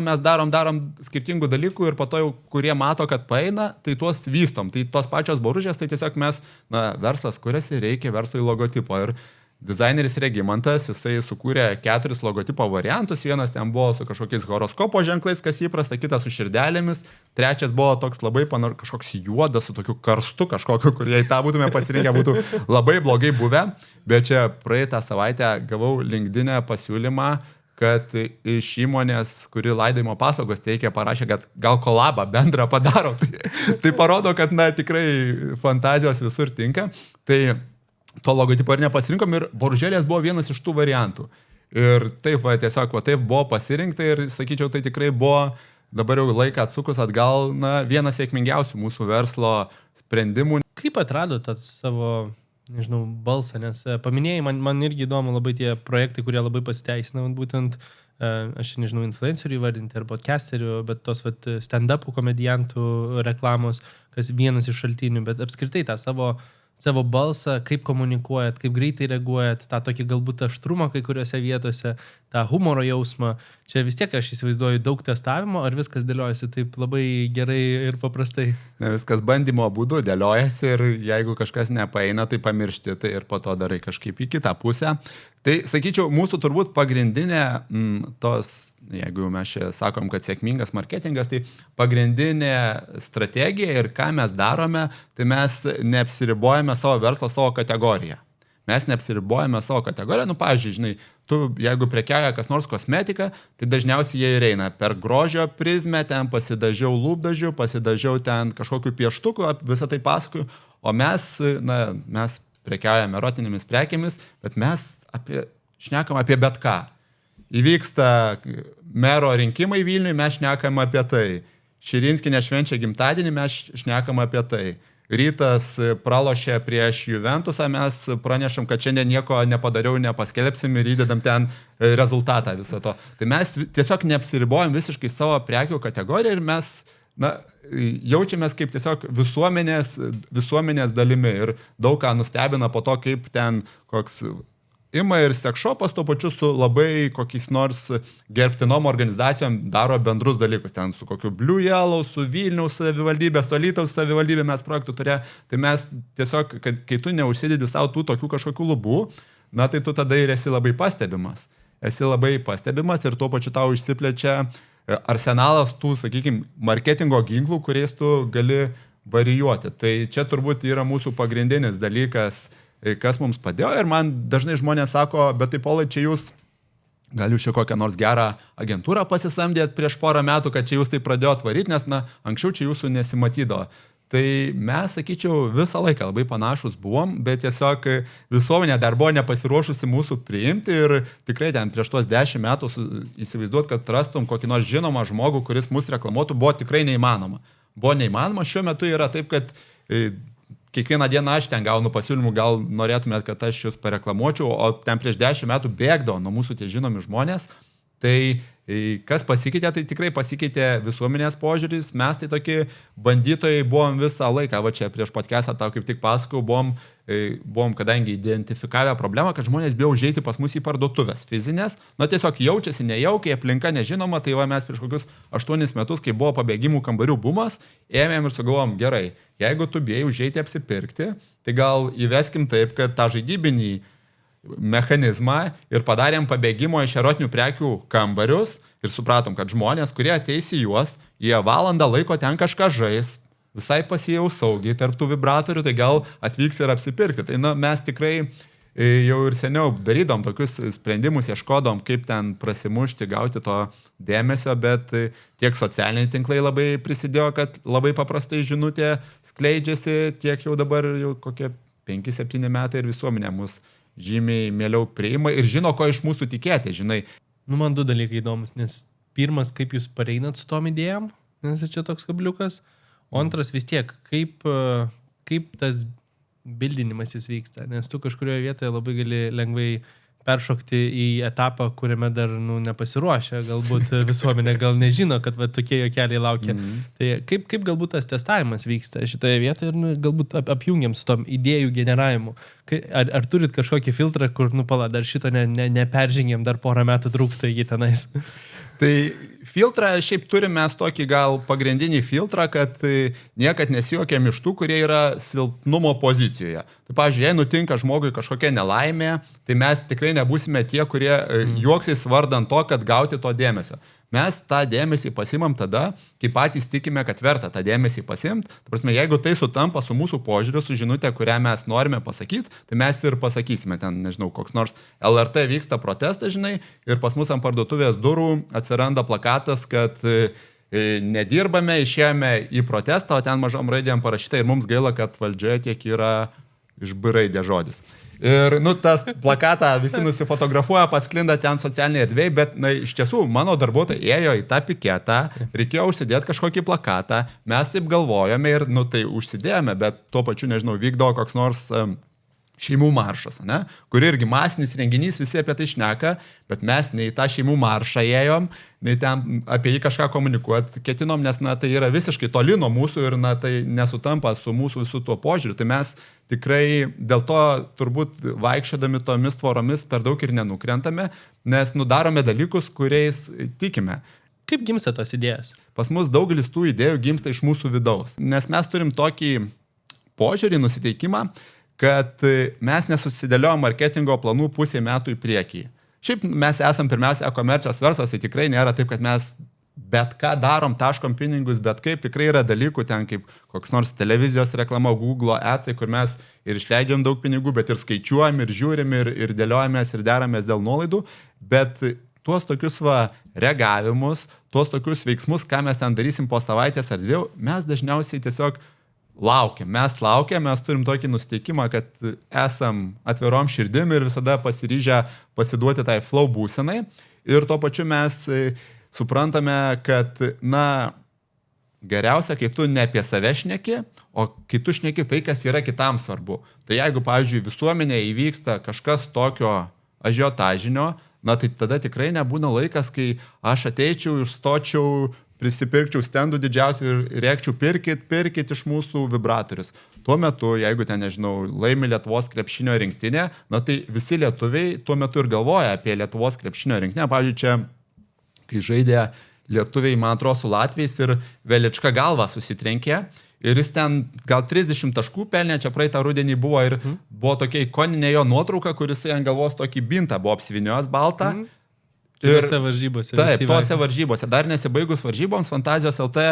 mes darom skirtingų dalykų ir po to jau, kurie mato, kad paeina, tai tuos vystom. Tai tos pačios Boružės, tai tiesiog mes, verslas kuriasi, reikia verslui logotipo. Ir dizaineris Regimantas, jisai sukūrė 4 logotipo variantus, vienas ten buvo su kažkokiais horoskopo ženklais, kas įprasta, kitas su širdelėmis, trečias buvo toks labai kažkoks juodas su tokiu karstu kažkokiu, kur jei tą būtume pasirinkę, būtų labai blogai buvę, bet čia praeitą savaitę gavau LinkedIn'e pasiūlymą, kad iš įmonės, kuri laidojimo paslaugos teikia, parašė, kad gal kolabą bendrą padaro. Tai parodo, kad tikrai fantazijos visur tinka. Tai to logotipo ir nepasirinkom ir Boružėlės buvo vienas iš tų variantų. Ir taip, tiesiog taip buvo pasirinkta ir, sakyčiau, tai tikrai buvo dabar jau laiką atsukus atgal, vienas sėkmingiausių mūsų verslo sprendimų. Kaip atrado tą savo, nežinau, balsą, nes paminėjai, man irgi įdomu labai tie projektai, kurie labai pasiteisina, būtent, aš nežinau, influencerių įvardinti ar podcasterių, bet tos stand-upų komediantų reklamos, kas vienas iš šaltinių, bet apskritai tą savo balsą, kaip komunikuojat, kaip greitai reaguojat, tą tokį galbūt aštrumą kai kuriuose vietose, tą humoro jausmą. Čia vis tiek aš įsivaizduoju daug testavimo, ar viskas dėliojasi taip labai gerai ir paprastai? Viskas bandymo būdu dėliojasi ir jeigu kažkas nepaeina, tai pamiršti, tai ir po to darai kažkaip į kitą pusę. Tai, sakyčiau, mūsų turbūt pagrindinė jeigu mes čia sakom, kad sėkmingas marketingas, tai pagrindinė strategija ir ką mes darome, tai mes neapsiribojame savo verslo, savo kategoriją. Mes neapsiribojame savo kategoriją. Pavyzdžiui, žinai, tu jeigu prekiauja kas nors kosmetika, tai dažniausiai jie ir eina per grožio prizmę, ten pasidažiau lūpdažių, pasidažiau ten kažkokiu pieštuku, visą tai pasakoju, o mes prekiaujame erotinėmis prekėmis, bet mes šnekam apie bet ką. Įvyksta mero rinkimai Vilniui, mes šnekam apie tai. Širinskienė švenčia gimtadienį, mes šnekam apie tai. Rytas pralošė prieš Juventusą, mes pranešam, kad šiandien nieko nepadariau, nepaskelbsim ir įdedam ten rezultatą viso to. Tai mes tiesiog neapsiribojam visiškai savo prekių kategoriją ir mes jaučiamės kaip tiesiog visuomenės dalimi ir daug ką nustebina po to, kaip ten koks ima ir sekšopas tuo pačiu su labai kokiais nors gerbtinom organizacijom daro bendrus dalykus. Ten su kokiu Blue Yellow, su Vilniaus savivaldybė, su Alytaus savivaldybė mes projektų turėjo. Tai mes tiesiog, kai tu neužsidedi savo tų tokių kažkokių lubų, tai tu tada ir esi labai pastebimas. Ir tuo pačiu tau išsiplečia arsenalas tų, sakykime, marketingo ginklų, kuriais tu gali varijuoti. Tai čia turbūt yra mūsų pagrindinis dalykas, kas mums padėjo ir man dažnai žmonės sako, bet tai Polai, čia jūs gal jūs čia kokią nors gerą agentūrą pasisamdėt prieš porą metų, kad čia jūs tai pradėjot varyti, nes anksčiau čia jūsų nesimatydavo. Tai mes, sakyčiau, visą laiką labai panašus buvom, bet tiesiog visuomenė dar buvo nepasiruošusi mūsų priimti ir tikrai ten prieš tuos 10 metų įsivaizduot, kad rastum kokį nors žinomą žmogų, kuris mus reklamuotų, buvo tikrai neįmanoma. Šiuo metu yra taip, kad kiekvieną dieną aš ten gaunu pasiūlymų, gal norėtumėt, kad aš jūs pareklamuočiau, o ten prieš 10 metų bėgdavo nuo mūsų tie žinomi žmonės. Tai kas pasikeitė, tai tikrai pasikeitė visuomenės požiūris. Mes tai tokie bandytojai buvom visą laiką. Va čia prieš podcastą tau kaip tik pasakau, buvom kadangi identifikavę problemą, kad žmonės bijo užeiti pas mus į parduotuvės fizinės. Tiesiog jaučiasi nejaukiai, aplinka nežinoma. Tai va mes prieš kokius 8 metus, kai buvo pabėgimų kambarių bumas, ėmėm ir sugalvom, gerai, jeigu tu bijai užeiti apsipirkti, tai gal įveskim taip, kad tą žaidybinį mechanizmą ir padarėm pabėgimo iš erotinių prekių kambarius ir supratom, kad žmonės, kurie ateis į juos, jie valandą laiko ten kažką žais, visai pasijaus saugiai tarp tų vibratorių, tai gal atvyks ir apsipirkti. Tai mes tikrai jau ir seniau darydom tokius sprendimus, ieškodom, kaip ten prasimušti, gauti to dėmesio, bet tiek socialiniai tinklai labai prisidėjo, kad labai paprastai žinutė skleidžiasi, tiek jau dabar jau kokie 5-7 metai ir visuomenė mus žymiai mieliau priima ir žino, ko iš mūsų tikėti, žinai. Man 2 dalykai įdomus, nes pirmas, kaip jūs pareinat su tom idėjom, nes čia toks kabliukas, o antras vis tiek, kaip tas bildinimas jis vyksta, nes tu kažkurioje vietoje labai gali lengvai peršokti į etapą, kuriame dar nepasiruošę, galbūt visuomenė gal nežino, kad tokie jokeliai laukia. Tai kaip galbūt tas testavimas vyksta šitoje vietoje ir galbūt apjungiam su tom idėjų generavimu. Ar turit kažkokį filtrą, kur, dar šito neperžengėm, dar porą metų trūksta iki tenais? Tai filtrą šiaip turime mes tokį gal pagrindinį filtrą, kad niekad nesijuokiam iš tų, kurie yra silpnumo pozicijoje. Tai, pavyzdžiui, jei nutinka žmogui kažkokia nelaimė, tai mes tikrai nebūsime tie, kurie juoksis vardant to, kad gauti to dėmesio. Mes tą dėmesį pasimam tada, kai patys tikime, kad verta tą dėmesį pasimti. Tai prasme, jeigu tai sutampa su mūsų požiūriu, su žinutė, kurią mes norime pasakyti, tai mes ir pasakysime ten, nežinau, koks nors LRT vyksta protestas, žinai, ir pas mus ant parduotuvės durų atsiranda plakatas, kad nedirbame, išėjome į protestą, o ten mažom raidėm parašyta ir mums gaila, kad valdžioje tiek yra iš B raidė žodis. Ir, tas plakatą visi nusifotografuoja, pasklinda ten socialinėje erdvėje, bet, iš tiesų, mano darbuotojai ėjo į tą piketą, reikėjo užsidėti kažkokį plakatą, mes taip galvojame ir, tai užsidėjome, bet tuo pačiu, nežinau, vykdo koks nors šeimų maršas, ne? Kur irgi masinis renginys, visi apie tai šneka, bet mes nei tą šeimų maršą ėjom, nei ten apie jį kažką komunikuoti ketinom, nes, tai yra visiškai toli nuo mūsų ir, tai nesutampa su mūsų visų tuo požiūriu. Tai mes tikrai dėl to turbūt vaikščiodami tomis tvoromis per daug ir nenukrentame, nes darome dalykus, kuriais tikime. Kaip gimsta tos idėjas? Pas mus daugelis tų idėjų gimsta iš mūsų vidaus, nes mes turim tokį požiūrį, nusiteikimą, kad mes nesusidėliojom marketingo planų pusė metų į priekį. Šiaip mes esam pirmiausia e-komercijos verslas, tai tikrai nėra taip, kad mes bet ką darom, taškom pinigus, bet kaip tikrai yra dalykų ten kaip koks nors televizijos reklama, Google Ads, kur mes ir išleidžiam daug pinigų, bet ir skaičiuojam, ir žiūrim, ir dėliojamės, ir deramės dėl nuolaidų, bet tuos tokius reagavimus, tuos tokius veiksmus, ką mes ten darysim po savaitės ar dviejų, mes dažniausiai tiesiog laukiam, mes turim tokį nusiteikimą, kad esam atvirom širdim ir visada pasiryžę pasiduoti tai flow būsenai ir tuo pačiu mes suprantame, kad, geriausia, kai tu ne apie save šneki, o kai tu šneki tai, kas yra kitam svarbu. Tai jeigu, pavyzdžiui, visuomenėje įvyksta kažkas tokio ažiotažinio, tai tada tikrai nebūna laikas, kai aš ateičiau, išstočiau, prisipirkčiau stendų didžiausių ir rėkčiau pirkit iš mūsų vibratorius. Tuo metu, jeigu ten, nežinau, laimi Lietuvos krepšinio rinktinė, tai visi lietuviai tuo metu ir galvoja apie Lietuvos krepšinio rinktinę. Pavyzdžiui, čia, kai žaidė lietuviai, man atrodo, su latviais ir Velička galva susitrenkė ir jis ten gal 30 taškų pelnė, čia praeitą rudenį buvo ir buvo tokia ikoninė jo nuotrauka, kuris ant galvos tokį bintą buvo apsiviniojęs baltą. Tose varžybose. Taip, tose varžybose. Dar nesibaigus varžyboms, Fantazijos LT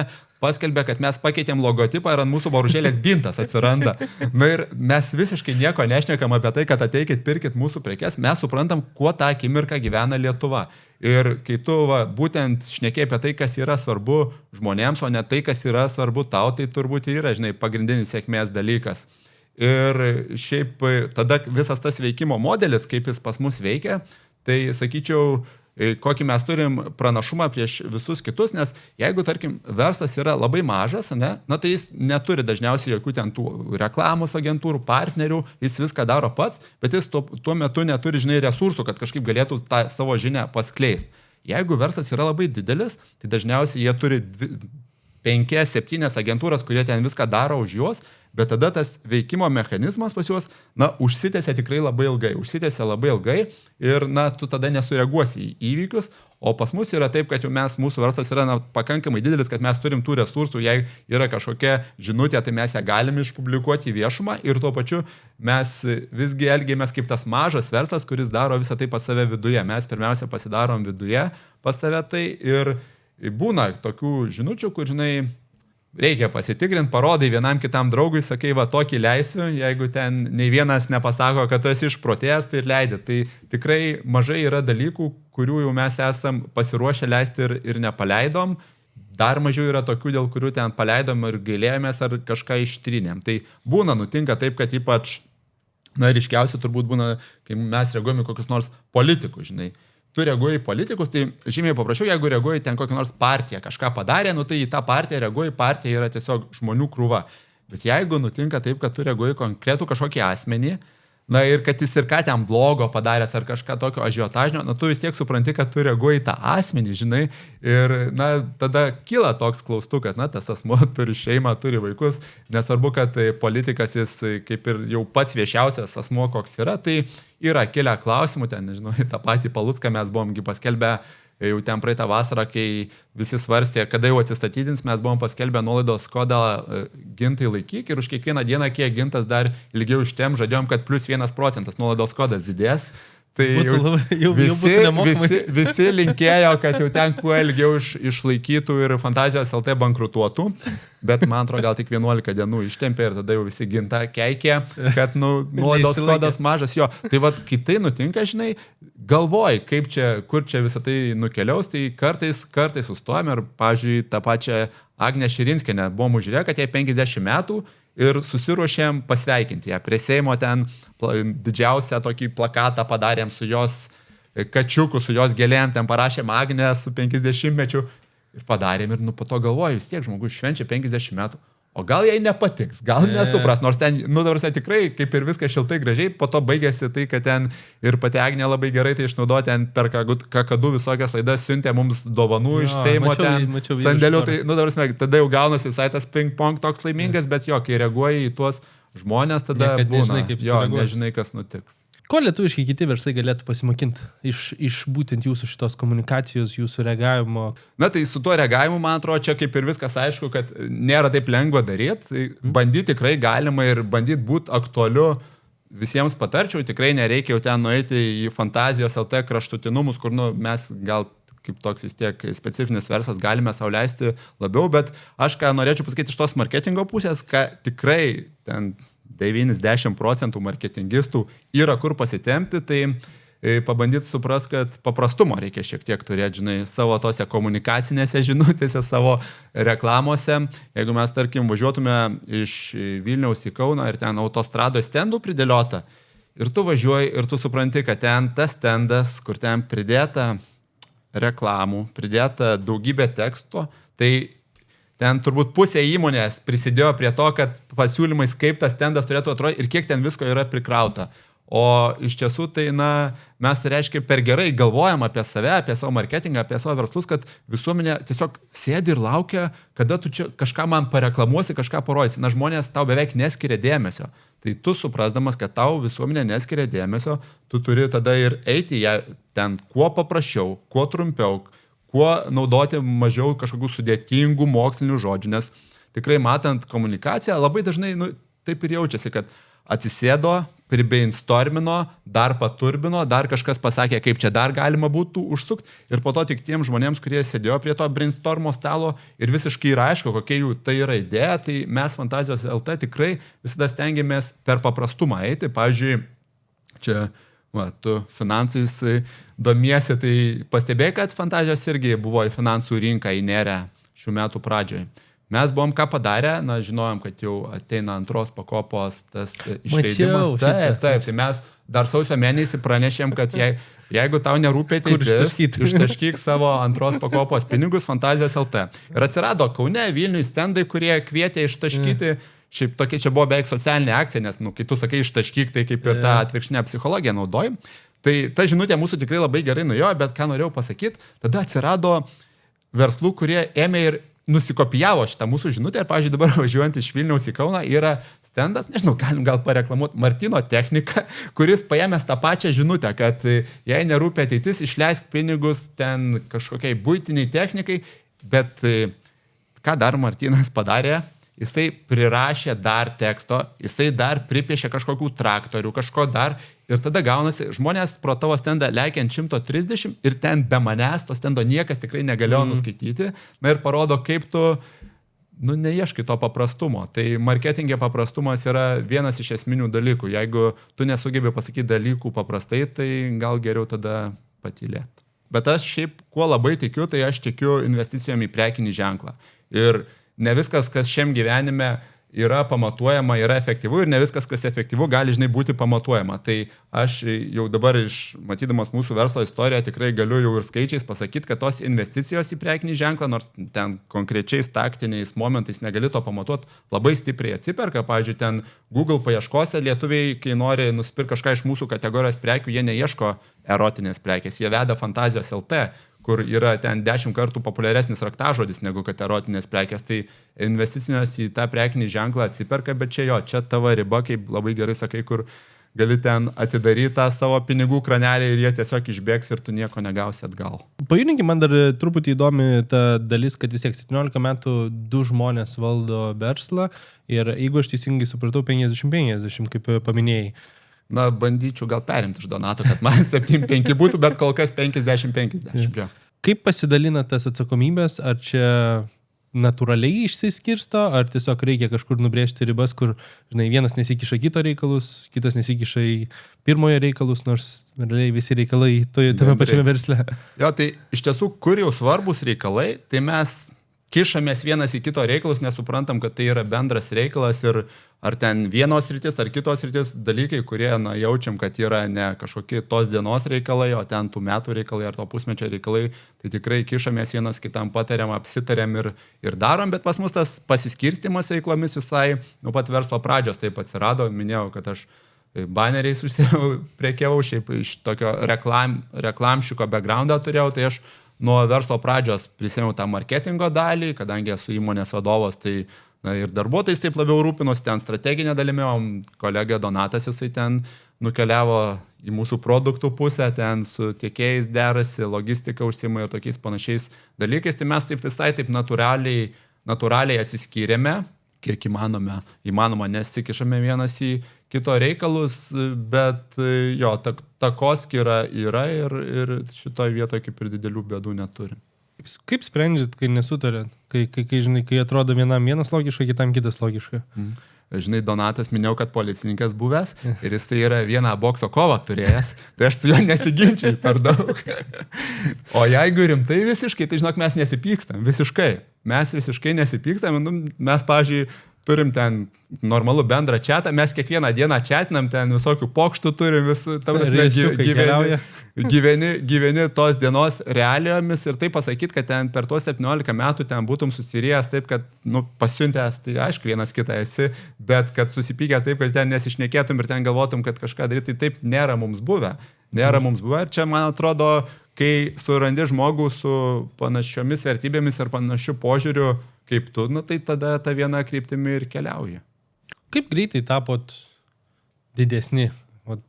paskelbė, kad mes pakeitėm logotipą ir ant mūsų boružėlės bintas atsiranda. Ir mes visiškai nieko nešnekam apie tai, kad ateikit, pirkit mūsų prekes. Mes suprantam, kuo tą akimirką gyvena Lietuva. Ir kai tu būtent šnekėjai apie tai, kas yra svarbu žmonėms, o ne tai, kas yra svarbu tau, tai turbūt yra, pagrindinis sėkmės dalykas. Ir šiaip tada visas tas veikimo modelis, kaip jis pas mus veikia, tai sakyčiau, kokį mes turim pranašumą prieš visus kitus, nes jeigu, tarkim, verslas yra labai mažas, tai jis neturi dažniausiai jokių ten tų reklamos agentūrų, partnerių, jis viską daro pats, bet jis tuo metu neturi, resursų, kad kažkaip galėtų tą savo žinią paskleisti. Jeigu verslas yra labai didelis, tai dažniausiai jie turi 5-7 agentūras, kurie ten viską daro už juos, bet tada tas veikimo mechanizmas pas juos, užsitęsia tikrai labai ilgai ir, tu tada nesureaguosi į įvykius, o pas mus yra taip, kad jau mūsų verslas yra pakankamai didelis, kad mes turim tų resursų, jei yra kažkokia žinutė, tai mes ją galim išpublikuoti į viešumą ir tuo pačiu mes visgi elgiamės kaip tas mažas verslas, kuris daro visą tai pas save viduje. Mes pirmiausia pasidarom viduje pas save tai ir būna tokių žinučių, kur, reikia pasitikrinti, parodai vienam kitam draugui, sakai, tokį leisiu, jeigu ten nei vienas nepasako, kad tu esi išprotėjęs, tai ir leidai. Tai tikrai mažai yra dalykų, kurių jau mes esam pasiruošę leisti ir nepaleidom. Dar mažiau yra tokių, dėl kurių ten paleidom ir gailėjomės ar kažką ištrynėm. Tai nutinka taip, kad ypač, ryškiausia turbūt būna, kai mes reaguojame kokius nors politikus, tu reaguoji į politikus, tai žymiai paprašiau, jeigu reaguoji ten kokią nors partiją, kažką padarė, nu tai į tą partiją reaguoji, partija yra tiesiog žmonių krūva. Bet jeigu nutinka taip, kad tu reaguoji konkretų kažkokį asmenį, na ir kad jis ir ką ten blogo padaręs ar kažką tokio ažiotažinio, na tu vis tiek supranti, kad tu reaguoji tą asmenį, žinai, ir na tada kyla toks klaustukas, na tas asmuo turi šeimą, turi vaikus, nesvarbu, kad politikas jis kaip ir jau pats viešiausias asmuo koks yra, tai yra kilę klausimų, ten, nežinau, tą patį Palucką mes buvomgi paskelbę jau ten praeitą vasarą, kai visi svarstė, kada jau atsistatydins, mes buvom paskelbę nuolaidos kodą gintai laikyk ir už kiekvieną dieną, kiek gintas dar ilgiau ištiem, žadėjom, kad plus 1% nuolaidos kodas didės. Tai jau visi linkėjo, kad jau ten kuo ilgiau išlaikytų ir Fantazijos LT bankrutuotų, bet man atrodo gal tik 11 dienų ištempė ir tada jau visi ginta keikė, kad nuolaidos kodas mažas jo. Tai vad, kai tai nutinka, žinai, galvoji, kaip čia, kur čia visą tai nukeliaus, tai kartais sustojame ir, pavyzdžiui, tą pačią Agnę Širinskienę buvom užžiūrėję, kad jai 50 metų ir susiruošėm pasveikinti ją. Prie Seimo ten didžiausią tokį plakatą padarėm su jos kačiuku, su jos gėlėm, ten parašėm Agnę su 50-mečiu ir padarėm ir po to galvoju, vis tiek žmogus švenčia 50 metų. O gal jai nepatiks, gal nesupras, nors ten, dabar tikrai, kaip ir viskas šiltai gražiai, po to baigėsi tai, kad ten ir pati Agnė labai gerai tai išnaudojo, ten per kakadu visokias laidas siuntė mums dovanų iš Seimo, mačiau sandėlių, tai, dabar tada jau gaunasi visai tas ping-pong toks laimingas, bet jo, kai reaguoji į tuos žmonės, tada būna, nežinai, kas nutiks. Ko lietuviškai kiti verslai galėtų pasimokinti iš būtent jūsų šitos komunikacijos, jūsų reagavimo? Na tai su tuo reagavimu, man atrodo, čia kaip ir viskas aišku, kad nėra taip lengva daryti. Bandyti tikrai galima ir bandyti būti aktualiu visiems patarčiau. Tikrai nereikia jau ten nueiti į Fantazijos LT kraštutinumus, kur mes gal kaip toks vis tiek specifinis verslas galime sau leisti labiau, bet aš ką norėčiau pasakyti iš tos marketingo pusės, kad tikrai ten 90% marketingistų yra kur pasitempti, tai pabandyti supras, kad paprastumo reikia šiek tiek turėti, žinai, savo tose komunikacinėse žinutėse, savo reklamose. Jeigu mes, tarkim, važiuotume iš Vilniaus į Kauną ir ten autostrados stendų pridėliota, ir tu važiuoji ir tu supranti, kad ten tas stendas, kur ten pridėta reklamų, pridėta daugybė teksto, tai ten turbūt pusė įmonės prisidėjo prie to, kad pasiūlymais, kaip tas stendas turėtų atrodyti ir kiek ten visko yra prikrauta. O iš tiesų tai, mes reiškia per gerai galvojam apie save, apie savo marketingą, apie savo verslus, kad visuomenė tiesiog sėdi ir laukia, kada tu čia kažką man pareklamuosi, kažką parodysi. Žmonės tau beveik neskiria dėmesio. Tai tu suprasdamas, kad tau visuomenė neskiria dėmesio, tu turi tada ir eiti ją ten kuo paprasčiau, kuo trumpiau, kuo naudoti mažiau kažkokių sudėtingų mokslinių žodžių, nes tikrai matant komunikaciją labai dažnai taip ir jaučiasi, kad atsisėdo, pribeinstormino, dar paturbino, dar kažkas pasakė, kaip čia dar galima būtų užsukti ir po to tik tiems žmonėms, kurie sėdėjo prie to brainstormo stalo ir visiškai yra aišku, kokia jų tai yra idėja, tai mes Fantazijos LT tikrai visada stengiamės per paprastumą eiti. Pavyzdžiui, čia tu finansais domiesi, tai pastebėjai, kad Fantazijos irgi buvo į finansų rinką įnėrę šių metų pradžioje. Mes buvom ką padarę, žinojom, kad jau ateina antros pakopos tas išleidimas. Taip, tai mes dar sausio mėnesį pranešėm, kad jeigu tau nerūpė ateitis, ištaškyk savo antros pakopos pinigus Fantazijos LT. Ir atsirado Kaune, Vilniuje stendai, kurie kvietė ištaškyti. Šiaip tokia čia buvo beveik socialinė akcija, nes, kai tu sakai ištaškyk, tai kaip ir tą atvirkštinę psichologiją naudoji. Tai ta žinutė mūsų tikrai labai gerai nuėjo, bet ką norėjau pasakyti, tada atsirado verslų, kurie ėmė ir nusikopijavo šitą mūsų žinutę. Ir, pavyzdžiui, dabar važiuojant iš Vilniaus į Kauną yra stendas, nežinau, galim gal pareklamuoti, Martino technika, kuris paėmęs tą pačią žinutę, kad jei nerūpia ateitis, išleisk pinigus ten kažkokiai buitiniai technikai, bet ką dar Martinas padarė? Jisai prirašė dar teksto, jisai dar pripiešė kažkokių traktorių, kažko dar ir tada gaunasi žmonės pro tavo stendą leikiant 130 ir ten be manęs to stendo niekas tikrai negalėjo nuskaityti. Ir parodo, kaip tu neieškai to paprastumo. Tai marketingė paprastumas yra vienas iš esminių dalykų. Jeigu tu nesugebi pasakyti dalykų paprastai, tai gal geriau tada patylėti. Bet aš šiaip, kuo labai tikiu, tai aš tikiu investicijom į prekinį ženklą. Ir ne viskas, kas šiam gyvenime yra pamatuojama, yra efektyvu ir ne viskas, kas efektyvu, gali, žinai, būti pamatuojama. Tai aš jau dabar matydamas mūsų verslo istoriją tikrai galiu jau ir skaičiais pasakyti, kad tos investicijos į prekinį ženklą, nors ten konkrečiais taktiniais momentais negali to pamatuoti, labai stipriai atsiperka. Pavyzdžiui, ten Google paieškose lietuviai, kai nori nusipirkti kažką iš mūsų kategorijos prekių, jie neieško erotinės prekės, jie veda Fantazijos LT, kur yra ten 10 kartų populiaresnis raktažodis negu kad erotinės prekės, tai investicinės į tą prekinį ženklą atsiperka, bet čia tavo riba, kaip labai gerai sakai, kur gali ten atidaryti tą savo pinigų kranelį ir jie tiesiog išbėgs ir tu nieko negausi atgal. Pajudinkim, man dar truputį įdomi ta dalis, kad vis tiek 17 metų 2 žmonės valdo verslą ir jeigu aš teisingai supratau, 50-50, kaip paminėjai. Na, bandyčiau gal perimti iš Donato, kad man 7-5 būtų, bet kol kas 50-50. Kaip pasidalina tas atsakomybės? Ar čia natūraliai išsiskirsto, ar tiesiog reikia kažkur nubrėžti ribas, kur, žinai, vienas nesikiša kito reikalus, kitas nesikiša į pirmojo reikalus, nors realiai visi reikalai tame pačiame versle. Jo, tai iš tiesų, kur jau svarbus reikalai, tai mes kišamės vienas į kito reikalus, nesuprantam, kad tai yra bendras reikalas ir ar ten vienos rytis, ar kitos rytis dalykai, kurie jaučiam, kad yra ne kažkokie tos dienos reikalai, o ten tų metų reikalai ar to pusmečio reikalai, tai tikrai kišamės vienas kitam, patariam, apsitariam ir darom, bet pas mus tas pasiskirstimas veiklomis visai nuo pat verslo pradžios taip atsirado, minėjau, kad aš baneriais prekiavau, šiaip iš tokio reklamšiko backgroundą turėjau, tai aš nuo verslo pradžios prisėmiau tą marketingo dalį, kadangi esu įmonės vadovas, tai ir darbuotojais taip labiau rūpinos, ten strateginė dalimi, o kolega Donatas jisai ten nukeliavo į mūsų produktų pusę, ten su tiekėjais derasi, logistika užsiima ir tokiais panašiais dalykais, tai mes taip visai taip natūraliai atsiskyrėme, kiek įmanoma, nesikišame vienas į kito reikalus, bet jo, takoskyra yra ir šitoje vietoje kaip ir didelių bėdų neturim. Kaip sprendžiat, kai nesutarėt? Kai atrodo vienam vienas logiška, kitam kitas logiška? Žinai, Donatas minėjau, kad policininkas buvęs ir jis tai yra vieną bokso kovą turėjęs, tai aš su juo nesiginčiau per daug. O jeigu rimtai visiškai, tai žinok, mes nesipykstam, visiškai. Mes visiškai nesipykstam, mes, pavyzdžiui, turim ten normalų bendrą chatą, mes kiekvieną dieną chatinam, ten visokių pokštų turim, gyveni tos dienos realijomis ir tai pasakyti, kad ten per tuos 17 metų ten būtum susirėjęs taip, kad pasiuntęs, tai aišku, vienas kitą esi, bet kad susipykęs taip, kad ten nesišnekėtum ir ten galvotum, kad kažką daryti, tai taip nėra mums buvę. Ir čia, man atrodo, kai surandi žmogų su panašiomis vertybėmis ir panašiu požiūriu, kaip tu, tai tada ta viena kryptimi ir keliauja. Kaip greitai tapot didesni?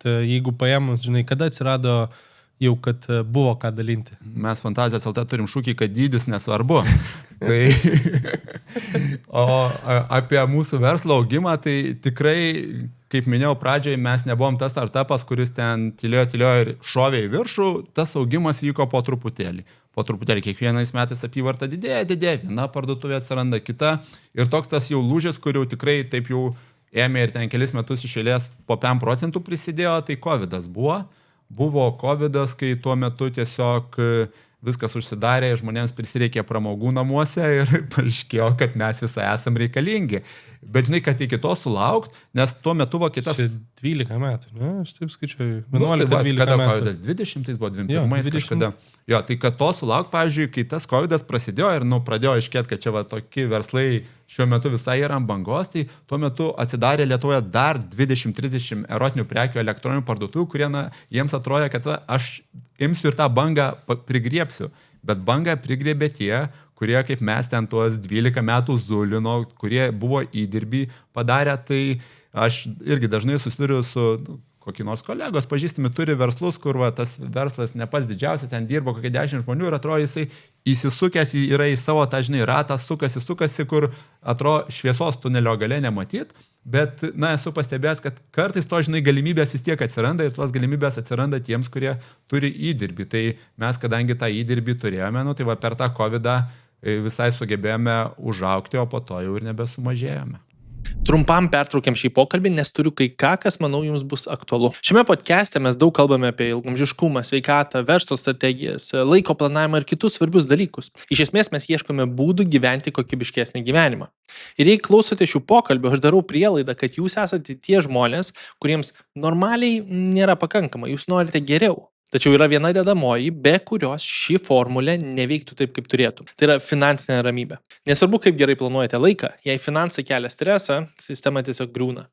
Jeigu paėmus, žinai, kada atsirado jau, kad buvo ką dalinti? Mes Fantazijos LT turim šūkį, kad dydis nesvarbu. O apie mūsų verslo augimą, tai tikrai, kaip minėjau pradžioje, mes nebuvom tas startupas, kuris ten tylėjo ir šovė į viršų, tas augimas vyko po truputėlį. Po truputėlį kiekvienais metais apyvarta didėja, viena parduotuvė atsiranda kita ir toks tas jau lūžis, kur jau tikrai taip jau ėmė ir ten kelis metus iš eilės po 5% prisidėjo, tai COVIDas buvo. Buvo COVIDas, kai tuo metu tiesiog viskas užsidarė, žmonėms prisireikė pramogų namuose ir paaiškėjo, kad mes visai esam reikalingi. Bet žinai, kad iki to sulaukt, nes tuo metu kitas... Čia 12 metų, ne? Aš taip skaičiuoju. 11-12 kada metų. COVIDas 20, buvo 21 kažkada. Jo, tai kad to sulaukt, pavyzdžiui, kai tas COVIDas prasidėjo ir pradėjo aiškėti, kad čia tokie verslai šiuo metu visai yra ant bangos, tai tuo metu atsidarė Lietuvoje dar 20-30 erotinių prekių elektroninių parduotuvių, kurie jiems atrodė, kad aš imsiu ir tą bangą prigriepsiu. Bet bangą prigriebė tie, kurie kaip mes ten tuos 12 metų zulino, kurie buvo įdirbį padarę, tai aš irgi dažnai susiduriu su kokį nors kolegos pažįstami turi verslus, kur tas verslas ne pats didžiausias, ten dirbo kokie 10 žmonių ir atrodo jisai įsisukęs yra į savo tą, žinai, ratą, sukasi, kur atrodo šviesos tunelio gale nematyt, bet, esu pastebėjęs, kad kartais to, žinai, galimybės vis tiek atsiranda ir tos galimybės atsiranda tiems, kurie turi įdirbį. Tai mes, kadangi tą įdirbį turėjome, tai per tą COVIDą visai sugebėjome užaugti, o po to jau ir nebesumažėjome. Trumpam pertraukiam šį pokalbį, nes turiu kai ką, kas, manau, jums bus aktualu. Šiame podcast'e mes daug kalbame apie ilgaamžiškumą, sveikatą, verslo strategijas, laiko planavimą ir kitus svarbius dalykus. Iš esmės mes ieškome būdų gyventi kokybiškesnį gyvenimą. Ir jei klausote šių pokalbių, aš darau prielaidą, kad jūs esate tie žmonės, kuriems normaliai nėra pakankama, jūs norite geriau. Tačiau yra viena dedamoji, be kurios ši formulė neveiktų taip, kaip turėtų. Tai yra finansinė ramybė. Nesvarbu, kaip gerai planuojate laiką, jei finansai kelia stresą, sistema tiesiog griūna.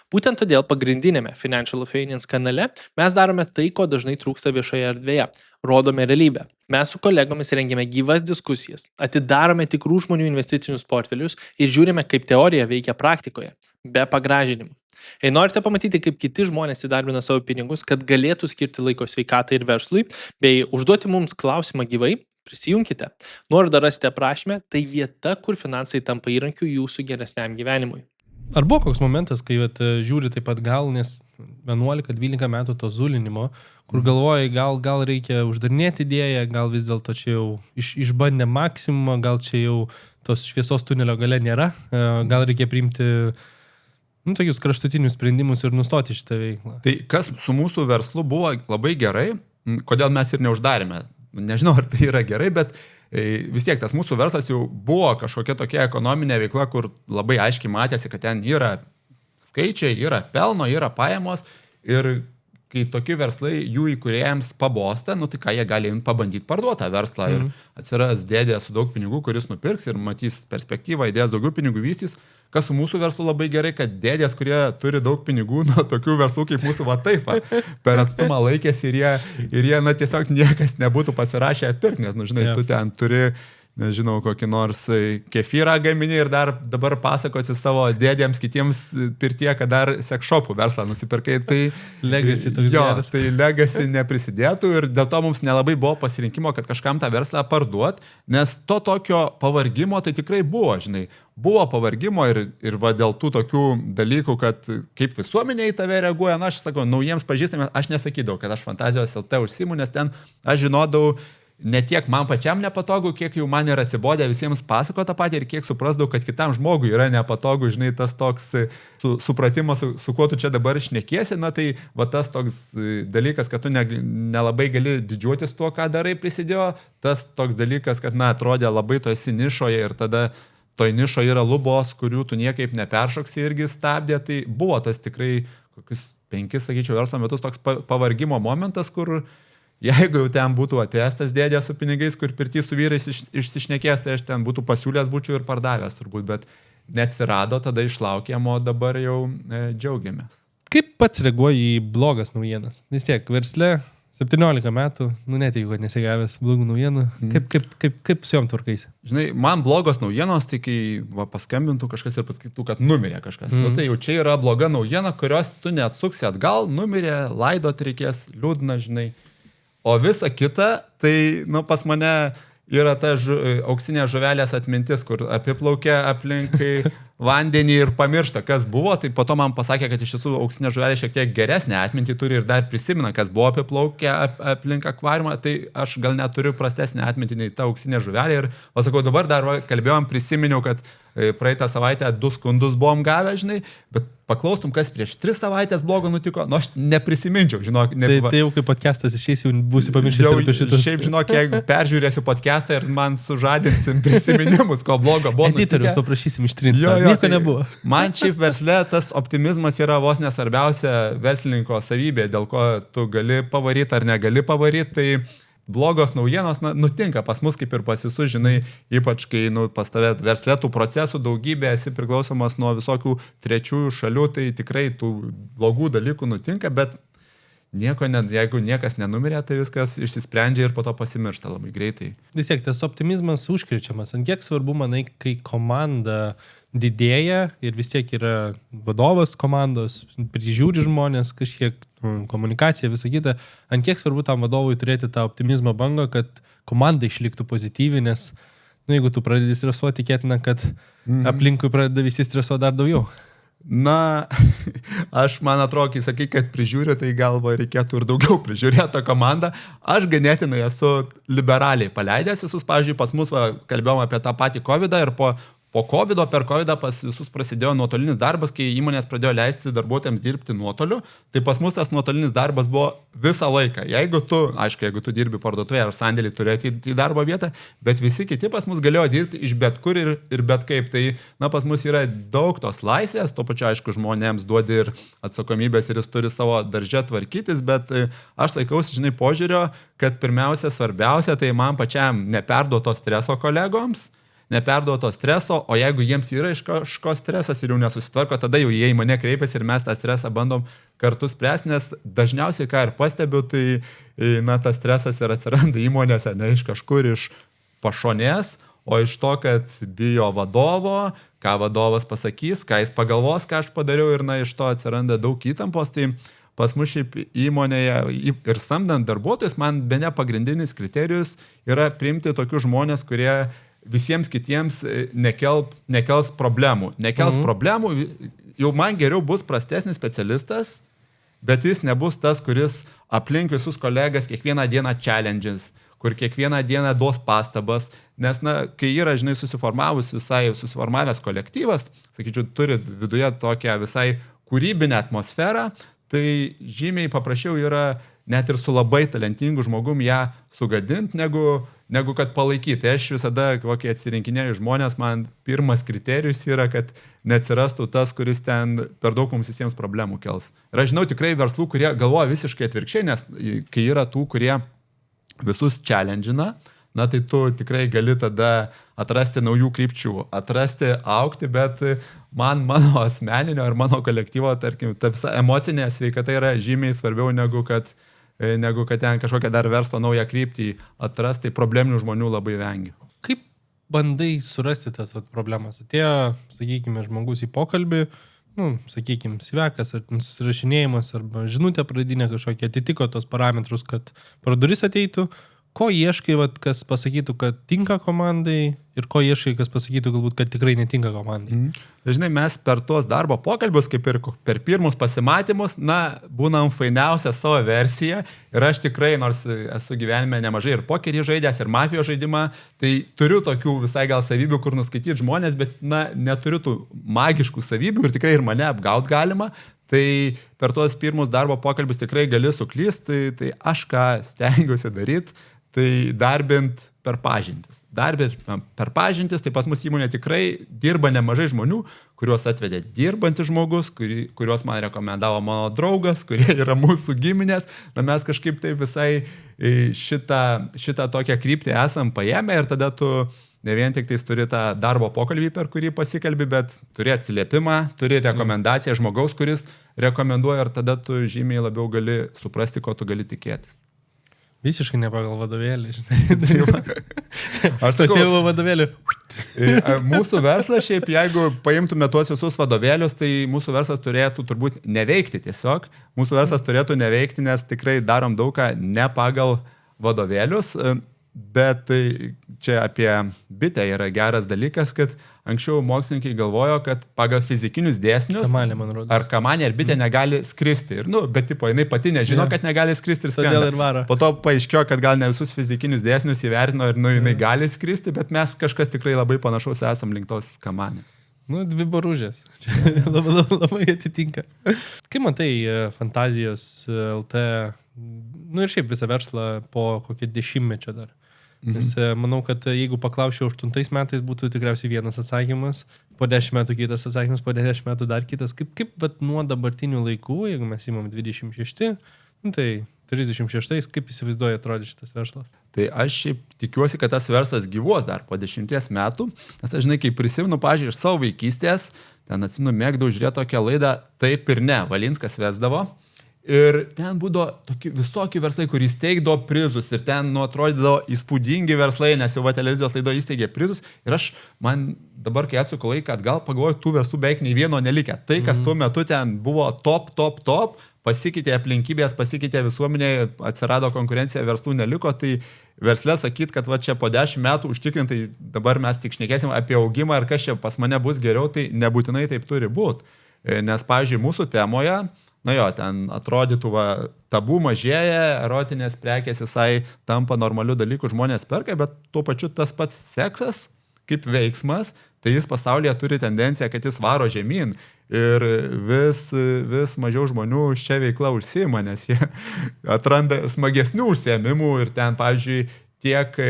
Būtent todėl pagrindinėme Financial Opinions kanale mes darome tai, ko dažnai trūksta viešoje erdvėje. Rodome realybę. Mes su kolegomis rengiame gyvas diskusijas, atidarome tikrų žmonių investicinius portfelius ir žiūrime, kaip teorija veikia praktikoje, be pagražinimų. Jei norite pamatyti, kaip kiti žmonės įdarbina savo pinigus, kad galėtų skirti laiko sveikatai ir verslui, bei užduoti mums klausimą gyvai, prisijunkite. Nuorodą rasite aprašyme, tai vieta, kur finansai tampa įrankiu jūsų geresniam gyvenimui. Ar buvo koks momentas, kai žiūri taip pat gal, nes 11-12 metų to zulinimo, kur galvoji, gal reikia uždarinėti idėją, gal vis dėlto čia jau išbandė maksimumą, gal čia jau tos šviesos tunelio gale nėra, gal reikia priimti tokius kraštutinius sprendimus ir nustoti šitą veiklą. Tai kas su mūsų verslu buvo labai gerai, kodėl mes ir neuždarėme. Nežinau, ar tai yra gerai, bet vis tiek tas mūsų verslas jau buvo kažkokia tokia ekonominė veikla, kur labai aiškiai matėsi, kad ten yra skaičiai, yra pelno, yra pajamos ir kai tokie verslai jų įkūrėjams pabosta, tai ką jie gali pabandyti parduoti tą verslą ir atsiras dėdė su daug pinigų, kuris nupirks ir matys perspektyvą, įdės daugiau pinigų vystys. Kas su mūsų verslu labai gerai, kad dėdės, kurie turi daug pinigų, nuo tokių verslų kaip mūsų per atstumą laikėsi ir jie tiesiog niekas nebūtų pasirašę atpirkti, nes, žinai, tu ten turi, nežinau, kokį nors kefyrą gamini ir dabar pasakosi savo dėdėms kitiems pirtie, kad dar sekšopų verslą nusipirkai, tai legacy toks geras. Tai legacy neprisidėtų ir dėl to mums nelabai buvo pasirinkimo, kad kažkam tą verslą parduot, nes to tokio pavargimo tai tikrai buvo, žinai. Buvo pavargimo ir va dėl tų tokių dalykų, kad kaip visuomenė į tave reaguoja, aš sakau, naujiems pažįstamiems, aš nesakydavau, kad aš Fantazijos LT užsiimu, nes ten aš žinodavau, ne tiek man pačiam nepatogu, kiek jau man yra atsibodę visiems pasako tą patį ir kiek suprasdavau, kad kitam žmogui yra nepatogu, žinai, tas toks supratimas, su kuo tu čia dabar šnekiesi, tai va tas toks dalykas, kad tu nelabai gali didžiuotis tuo, ką darai, prisidėjo, tas toks dalykas, kad, atrodė labai tu esi nišoje ir tada toj nišoje yra lubos, kurių tu niekaip neperšoksi irgi stabdė, tai buvo tas tikrai kokius 5, sakyčiau, verslo metus toks pavargimo momentas, kur jeigu jau ten būtų atėjęs tas dėdė su pinigais, kur pirtys su vyrais išsišnekės, tai aš ten būtų pasiūlęs, būčiau ir pardavęs turbūt, bet neatsirado, tada išlaukėm, o dabar jau džiaugiamės. Kaip pats reaguoji į blogas naujienas? Vis tiek, versle 17 metų, netikiu, kad nesigavęs blogų naujienų. Kaip su jom tvarkaisi? Žinai, man blogos naujienos, tai kai paskambintų kažkas ir pasakytų, kad numirė kažkas. Tai jau čia yra bloga naujiena, kurios tu neatsuksi atgal, numirė, laidot reikės, liūdna, žinai. O visa kita, tai pas mane yra ta auksinė žuvelės atmintis, kur apiplaukia aplinkai vandenį ir pamiršta, kas buvo. Tai po to man pasakė, kad iš tiesų auksinė žuvelė šiek tiek geresnę atmintį turi ir dar prisimena, kas buvo apiplaukę aplink akvariumą. Tai aš gal neturiu prastesnę atmintį nei ta auksinė žuvelė. Ir pasakau, dabar dar kalbėjom, prisiminiau, kad praeitą savaitę 2 skundus buvom gavę, žinai, bet paklaustum, kas prieš 3 savaitės blogo nutiko, aš neprisiminčiau, žinok. Tai jau kaip podcastas išeis, jau būsi pamiršęs apie šitus. Šiaip, žinok, jeigu peržiūrėsiu podcastą ir man sužadinsim prisiminimus, ko blogo buvo. Editorius paprašysim ištrinti, nieko nebuvo. Man šiaip versle tas optimizmas yra vos nesvarbiausia verslininko savybė, dėl ko tu gali pavaryti ar negali pavaryti, tai blogos naujienos nutinka pas mus kaip ir pas visus, žinai, ypač kai pas tave versle tų procesų daugybė, esi priklausomas nuo visokių trečiųjų šalių, tai tikrai tų blogų dalykų nutinka, bet jeigu niekas nenumirė, tai viskas išsisprendžia ir po to pasimiršta labai greitai. Vis tiek, tas optimizmas užkrečiamas. Ant kiek svarbu, manai, kai komanda didėja ir vis tiek yra vadovas komandos, prižiūri žmonės, kažkiek komunikacija, visą kitą, ant kiek svarbu tam vadovui turėti tą optimizmo bangą, kad komanda išliktų pozityvi, nes jeigu tu pradedi stresuoti, tikėtina, kad aplinkui pradeda visi stresuoti dar daugiau. Man atrodo, kai sakai, kad prižiūriu, tai galva reikėtų ir daugiau prižiūrėti tą komandą. Aš ganėtinai esu liberaliai paleidęs visus, pavyzdžiui, pas mus kalbėjom apie tą patį COVID ir po po COVID-o, per COVID-ą pas visus prasidėjo nuotolinis darbas, kai įmonės pradėjo leisti darbuotojams dirbti nuotoliu, tai pas mus tas nuotolinis darbas buvo visą laiką. Jeigu tu dirbi parduotuvėje ar sandėlį, turėti į darbo vietą, bet visi kiti pas mus galėjo dirbti iš bet kur ir bet kaip. Tai, pas mus yra daug tos laisvės, tuo pačiu, aišku, žmonėms duodi ir atsakomybės ir jis turi savo daržę tvarkytis, bet aš laikausi, požiūrio, kad pirmiausia, svarbiausia, tai man pačiam neperduoto streso kolegoms, neperduoto streso, o jeigu jiems yra iš kažko stresas ir jau nesusitvarko, tada jau jie į mane kreipiasi ir mes tą stresą bandom kartu spręsti, nes dažniausiai, ką ir pastebiu, tai tas stresas ir atsiranda įmonėse, ne iš kažkur, iš pašonės, o iš to, kad bijo vadovo, ką vadovas pasakys, ką jis pagalvos, ką aš padariau ir iš to atsiranda daug įtampos, tai pas mus šiaip įmonėje ir samdant darbuotojus, man bene pagrindinis kriterijus yra priimti tokius žmonės, kurie visiems kitiems nekels problemų. Problemų, jau man geriau bus prastesnis specialistas, bet jis nebus tas, kuris aplink visus kolegas kiekvieną dieną challenges, kur kiekvieną dieną duos pastabas, nes, kai yra, susiformavęs kolektyvas, sakyčiau, turi viduje tokią visai kūrybinę atmosferą, tai žymiai paprasčiau yra net ir su labai talentingu žmogum ją sugadinti, negu kad palaikyti. Aš visada, kai atsirinkinėjau žmonės, man pirmas kriterijus yra, kad neatsirastų tas, kuris ten per daug mums visiems problemų kels. Ir aš žinau tikrai verslų, kurie galvoja visiškai atvirkščiai, nes kai yra tų, kurie visus challenge'ina, tai tu tikrai gali tada atrasti naujų krypčių, atrasti augti, bet mano asmeninio ir mano kolektyvo, tarkim, ta visa emocinė sveikata yra žymiai svarbiau negu kad ten kažkokią dar verslo naują kryptį atrasti, probleminių žmonių labai vengiu. Kaip bandai surasti tas problemas? Atėjo, sakykime, žmogus į pokalbį, sakykime, svekas ar susirašinėjimas arba žinutė pradinė kažkokia atitiko tos parametrus, kad pro duris ateitų. Ko ieškai, kas pasakytų, kad tinka komandai ir ko ieškai, kas pasakytų galbūt, kad tikrai netinka komandai? Dažnai mes per tuos darbo pokalbius, kaip ir per pirmus pasimatymus, būnam fainiausią savo versiją ir aš tikrai, nors esu gyvenime nemažai ir pokerį žaidęs, ir mafijos žaidimą, tai turiu tokių visai gal savybių, kur nuskaityti žmonės, bet neturiu tų magiškų savybių ir tikrai ir mane apgaut galima. Tai per tuos pirmus darbo pokalbius tikrai gali suklysti, tai aš ką stengiuosi daryti, tai darbint per pažintis. Tai pas mus įmonė tikrai dirba nemažai žmonių, kuriuos atvedė dirbantis žmogus, kuriuos man rekomendavo mano draugas, kurie yra mūsų giminės. Mes kažkaip tai visai šitą tokią kryptį esam paėmę ir tada tu ne vien tik tais turi tą darbo pokalbį, per kurį pasikalbi, bet turi atsiliepimą, turi rekomendaciją žmogaus, kuris rekomenduoja ir tada tu žymiai labiau gali suprasti, ko tu gali tikėtis. Visiškai ne pagal vadovėlį, žinai. Aš sakau, vadovėlį. Mūsų verslas, šiaip jeigu paimtume tuos visus vadovėlius, tai mūsų verslas turėtų turbūt neveikti tiesiog. Mūsų verslas turėtų neveikti, nes tikrai darom daug ką ne pagal vadovėlius, bet čia apie bitę yra geras dalykas, kad anksčiau mokslininkai galvojo, kad pagal fizikinius dėsnius ar kamanė ar bitė negali skristi. Ir, bet jinai pati nežino, kad negali skristi ir skrenda. Po to paaiškėjo, kad gal ne visus fizikinius dėsnius įvertino ir jinai gali skristi, bet mes kažkas tikrai labai panašaus esam link tos kamanės. Dvi boružės. Labai atitinka. Kaip matai Fantazijos LT, ir šiaip visą verslą po kokį 10-mečio dar? Nes manau, kad jeigu paklausčiau 8 metais, būtų tikriausiai vienas atsakymas, po 10 metų kitas atsakymas, po 10 metų dar kitas. Kaip nuo dabartinių laikų, jeigu mes įmam 26, tai 36, kaip įsivaizduoja atrodė šitas verslas? Tai aš šiaip tikiuosi, kad tas verslas gyvuos dar po 10 metų, nes aš kai prisimenu, pažiūrėjau, iš savo vaikystės, ten atsimenu, mėgdavau žiūrėti tokią laidą Taip ir ne, Valinskas vesdavo. Ir ten būdavo visokie verslai, kur įsteigdavo prizus ir ten atrodydavo įspūdingi verslai, nes jau televizijos laido įsteigė prizus. Ir man dabar, kai atsuku laiką, atgal pagalvoju, tų verslų beveik nei vieno nelikę. Tai, kas tuo metu ten buvo top, pasikeitė aplinkybės, pasikeitė visuomenė, atsirado konkurencija, verslų neliko. Tai verslė sakyt, kad čia po 10 metų užtikrintai dabar mes tik šnekėsim apie augimą ir kas čia pas mane bus geriau, tai nebūtinai taip turi būti. Nes, pavyzdžiui, mūsų temoje ten atrodytų, tabų mažėja, erotinės prekės visai tampa normalių dalykų, žmonės perka, bet tuo pačiu tas pats seksas kaip veiksmas, tai jis pasaulyje turi tendenciją, kad jis varo žemyn ir vis mažiau žmonių šią veiklą užsiima, nes jie atranda smagesnių užsiėmimų ir ten, pavyzdžiui, kiek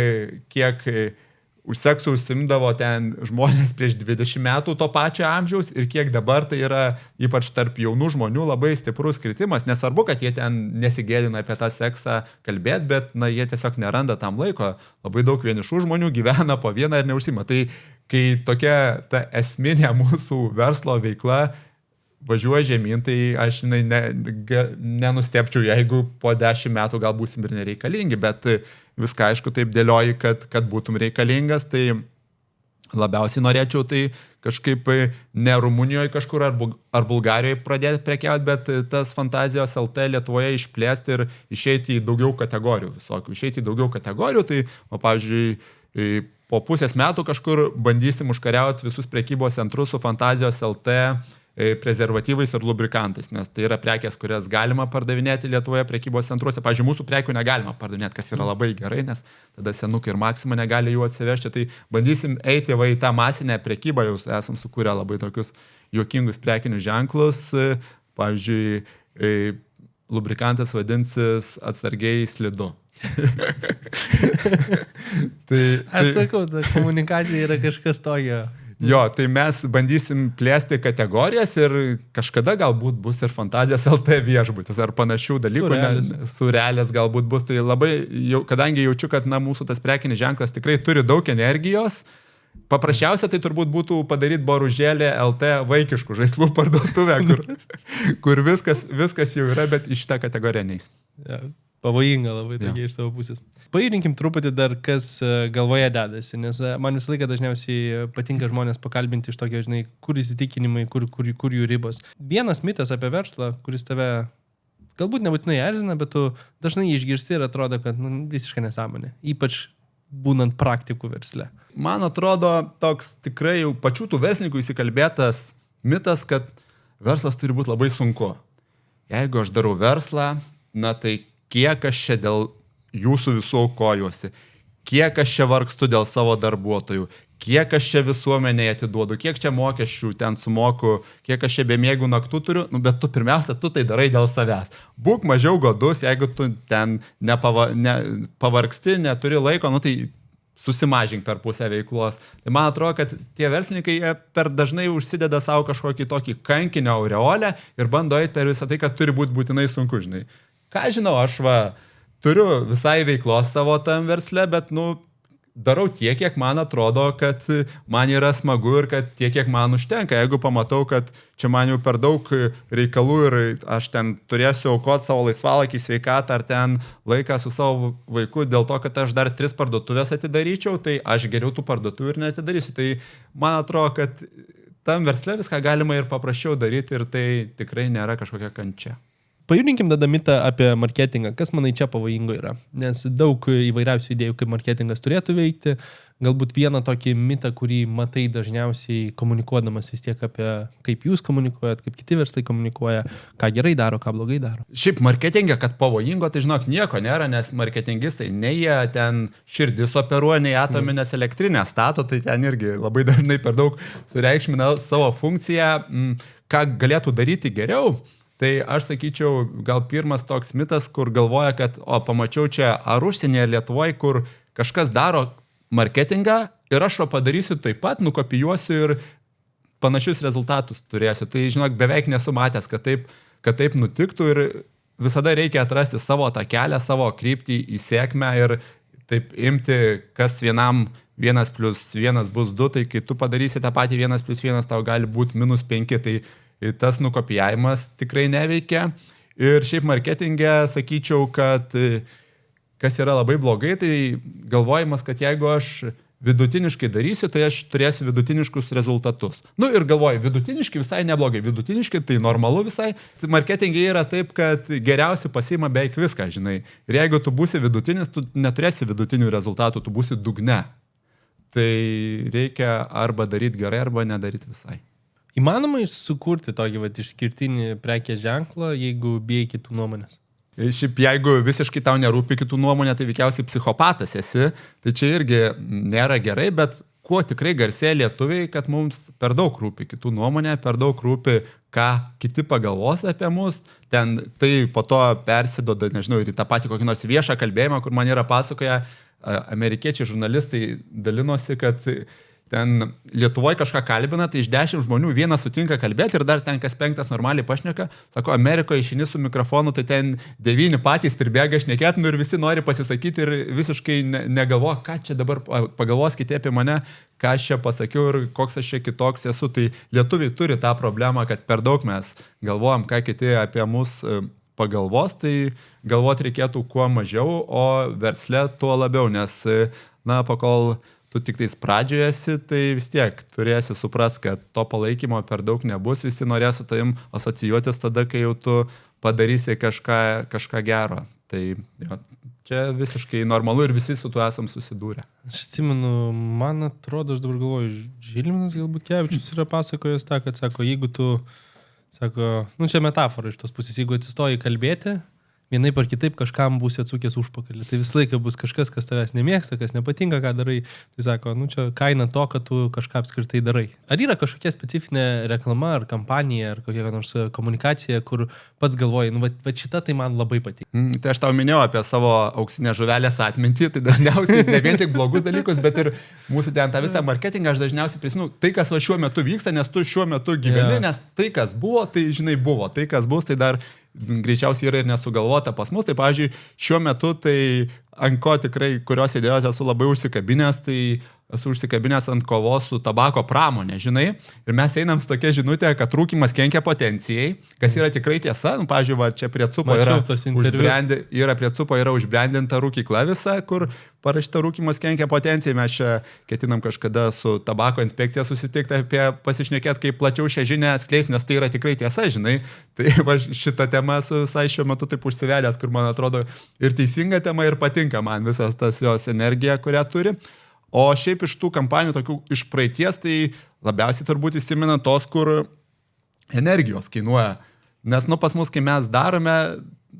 už seksų užsimdavo ten žmonės prieš 20 metų to pačio amžiaus ir kiek dabar tai yra ypač tarp jaunų žmonių labai stiprus kritimas. Nesvarbu, kad jie ten nesigėdina apie tą seksą kalbėti, bet jie tiesiog neranda tam laiko. Labai daug vienišų žmonių gyvena po vieną ir neužsima. Tai kai tokia ta esminė mūsų verslo veikla važiuoja žemyn, tai aš nenustepčiau, jeigu po 10 metų gal būsim ir nereikalingi, bet viską aišku taip dėlioji, kad būtum reikalingas, tai labiausiai norėčiau tai kažkaip ne Rumunijoje kažkur ar Bulgarijoje pradėti prekiauti, bet tas Fantazijos LT Lietuvoje išplėsti ir išeiti į daugiau kategorijų visokių. Išeiti į daugiau kategorijų, tai, pavyzdžiui, po pusės metų kažkur bandysim užkariauti visus prekybos centrus su Fantazijos LT prezervatyvais ir lubrikantais, nes tai yra prekės, kurias galima pardavinėti Lietuvoje prekybos centruose. Pavyzdžiui, mūsų prekių negalima pardavinėti, kas yra labai gerai, nes tada Senukai ir Maxima negali jų atsivežti. Tai bandysim eiti į tą masinę prekybą, jau esam sukūrę labai tokius juokingus prekinius ženklus. Pavyzdžiui, lubrikantas vadinsis atsargiai slidu. Aš sakau, ta komunikacija yra kažkas tokio. Jo, tai mes bandysim plėsti kategorijas ir kažkada galbūt bus ir Fantazijos LT viešbutis ar panašių dalykų, surrealės galbūt bus. Tai labai, kadangi jaučiu, kad mūsų tas prekinis ženklas tikrai turi daug energijos, paprasčiausia tai turbūt būtų padaryti Boružėlė LT vaikiškų žaislų parduotuvę, kur viskas jau yra, bet iš tą kategoriją neis. Ja, pavojinga labai tokia iš savo pusės. Pajudinkim truputį dar, kas galvoje dedasi, nes man visą laiką dažniausiai patinka žmonės pakalbinti iš tokio, žinai, kur įsitikinimai, kur jų ribos. Vienas mitas apie verslą, kuris tave galbūt nebūtinai erzina, bet tu dažnai išgirsti ir atrodo, kad visiškai nesąmonė, ypač būnant praktikų versle. Man atrodo toks tikrai jau pačių tų verslininkų įsikalbėtas mitas, kad verslas turi būti labai sunku. Jeigu aš darau verslą, tai kiek aš čia dėl jūsų visų aukojuosi, kiek aš čia vargstu dėl savo darbuotojų, kiek aš čia visuomenėje atiduodu, kiek čia mokesčių ten sumoku, kiek aš čia bemiegų naktų turiu, bet tu pirmiausia, tu tai darai dėl savęs. Būk mažiau godus, jeigu tu ten pavargsti, neturi laiko, tai susimažink per pusę veiklos. Tai man atrodo, kad tie verslininkai per dažnai užsideda savo kažkokį tokį kankinio aureolę ir bando eiti per visą tai, kad turi būti būtinai sunku, žinai. Ką žinau, aš turiu visai veiklos savo tam versle, bet, darau tiek, kiek man atrodo, kad man yra smagu ir kad tiek, kiek man užtenka. Jeigu pamatau, kad čia man jau per daug reikalų ir aš ten turėsiu aukoti savo laisvalaikį, sveikatą ar ten laiką su savo vaiku dėl to, kad aš dar 3 parduotuvės atidaryčiau, tai aš geriau tų parduotuvų ir neatidarysiu. Tai man atrodo, kad tam versle viską galima ir paprasčiau daryti ir tai tikrai nėra kažkokia kančia. Pajudinkim tada mitą apie marketingą. Kas manai čia pavojingo yra? Nes daug įvairiausių idėjų, kaip marketingas turėtų veikti. Galbūt vieną tokį mitą, kurį matai dažniausiai komunikuodamas vis tiek apie kaip jūs komunikuojat, kaip kiti verslai komunikuoja, ką gerai daro, ką blogai daro. Šiaip marketingą, kad pavojingo, tai žinok, nieko nėra, nes marketingistai nei jie ten širdis operuoja, nei atominės elektrinės stato, tai ten irgi labai dažnai per daug sureikšmina savo funkciją, ką galėtų daryti geriau. Tai aš sakyčiau, gal pirmas toks mitas, kur galvoja, kad pamačiau čia ar užsienyje, ar Lietuvoje, kur kažkas daro marketingą ir aš padarysiu taip pat, nukopijuosiu ir panašius rezultatus turėsiu. Tai, žinok, beveik nesu matęs, kad taip nutiktų ir visada reikia atrasti savo tą kelią, savo kryptį į sėkmę ir taip imti, kas vienam 1+1 bus 2, tai kai tu padarysi tą patį 1+1, tau gali būti -5, tai tas nukopijavimas tikrai neveikia. Ir šiaip marketinge sakyčiau, kad kas yra labai blogai, tai galvojimas, kad jeigu aš vidutiniškai darysiu, tai aš turėsiu vidutiniškus rezultatus. Ir galvoju, vidutiniškai visai neblogai, vidutiniškai tai normalu visai. Marketinge yra taip, kad geriausi pasiima beveik viską, žinai. Ir jeigu tu būsi vidutinis, tu neturėsi vidutinių rezultatų, tu būsi dugne. Tai reikia arba daryti gerai, arba nedaryti visai. Įmanoma sukurti tokį išskirtinį prekės ženklą, jeigu bijai kitų nuomonės? Šiaip jeigu visiškai tau nerūpi kitų nuomonė, tai veikiausiai psichopatas esi. Tai čia irgi nėra gerai, bet kuo tikrai garsėja lietuviai, kad mums per daug rūpi kitų nuomonė, per daug rūpi, ką kiti pagalvos apie mus. Ten tai po to persidoda, nežinau, ir į tą patį kokį nors viešą kalbėjimą, kur man yra pasakoja amerikiečiai žurnalistai dalinosi, kad ten Lietuvoje kažką kalbina, tai iš 10 žmonių vienas sutinka kalbėti ir dar ten kas 5 normaliai pašneka. Sako, Amerikoje išeini su mikrofonu, tai ten 9 patys pribėga šnekėti ir visi nori pasisakyti ir visiškai negalvo, ką čia dabar pagalvos kiti apie mane, ką aš čia pasakiau ir koks aš čia kitoks esu. Tai lietuviai turi tą problemą, kad per daug mes galvojam, ką kiti apie mus pagalvos, tai galvoti reikėtų kuo mažiau, o versle tuo labiau, nes, pakol tu tik tais pradžioje esi, tai vis tiek turėsi supras, kad to palaikymo per daug nebus, visi norės su tavim asocijuotis tada, kai jau tu padarysi kažką gero. Tai jo, čia visiškai normalu ir visi su tuo esam susidūrę. Aš atsimenu, man atrodo, aš dabar galvoju, Žilvinas galbūt Kevičius yra pasakojęs tą, kad sako, jeigu tu, sako, čia metafora iš tos pusės, jeigu atsistoji kalbėti, vienaip ar kitaip kažkam būsi atsukęs užpakalį. Tai visą laiką bus kažkas, kas tavęs nemėgsta, kas nepatinka, ką darai. Tai sako, čia kaina to, kad tu kažką apskritai darai. Ar yra kažkokia specifinė reklama ar kampanija, ar kokia nors komunikacija, kur pats galvoji, va šita tai man labai patinka. Tai aš tau minėjau apie savo auksinę žuvelės atmintį, tai dažniausiai ne vien tik blogus dalykus, bet ir mūsų ten tą visą marketingą aš dažniausiai prisimenu tai, kas va šiuo metu vyksta, nes tu šiuo metu gyveni, nes tai, kas buvo, tai žinai buvo, tai, kas bus, tai dar greičiausiai yra ir nesugalvota pas mus. Tai, pavyzdžiui, šiuo metu tai ant ko tikrai, kurios idėjos esu labai užsikabinęs, tai esu užsikabinęs ant kovos su tabako pramonė, žinai. Ir mes einam su tokia žinutė, kad rūkymas kenkia potencijai, kas yra tikrai tiesa. Pavyzdžiui, va, čia prie Cupo yra užbrandinta rūkykla visa, kur parašyta rūkymas kenkia potencijai. Mes čia ketinam kažkada su tabako inspekcija susitikti apie pasišnekėti, kaip plačiau šią žinią skleis, nes tai yra tikrai tiesa, žinai. Tai va, šitą temą esu visai šiuo metu taip užsivedęs, kur man atrodo ir teisinga tema, ir patinka man visas tas jos energija, kurią turi. O šiaip iš tų kampanijų, tokių iš praeities, tai labiausiai turbūt įsimena tos, kur energijos kainuoja. Nes, pas mus, kai mes darome,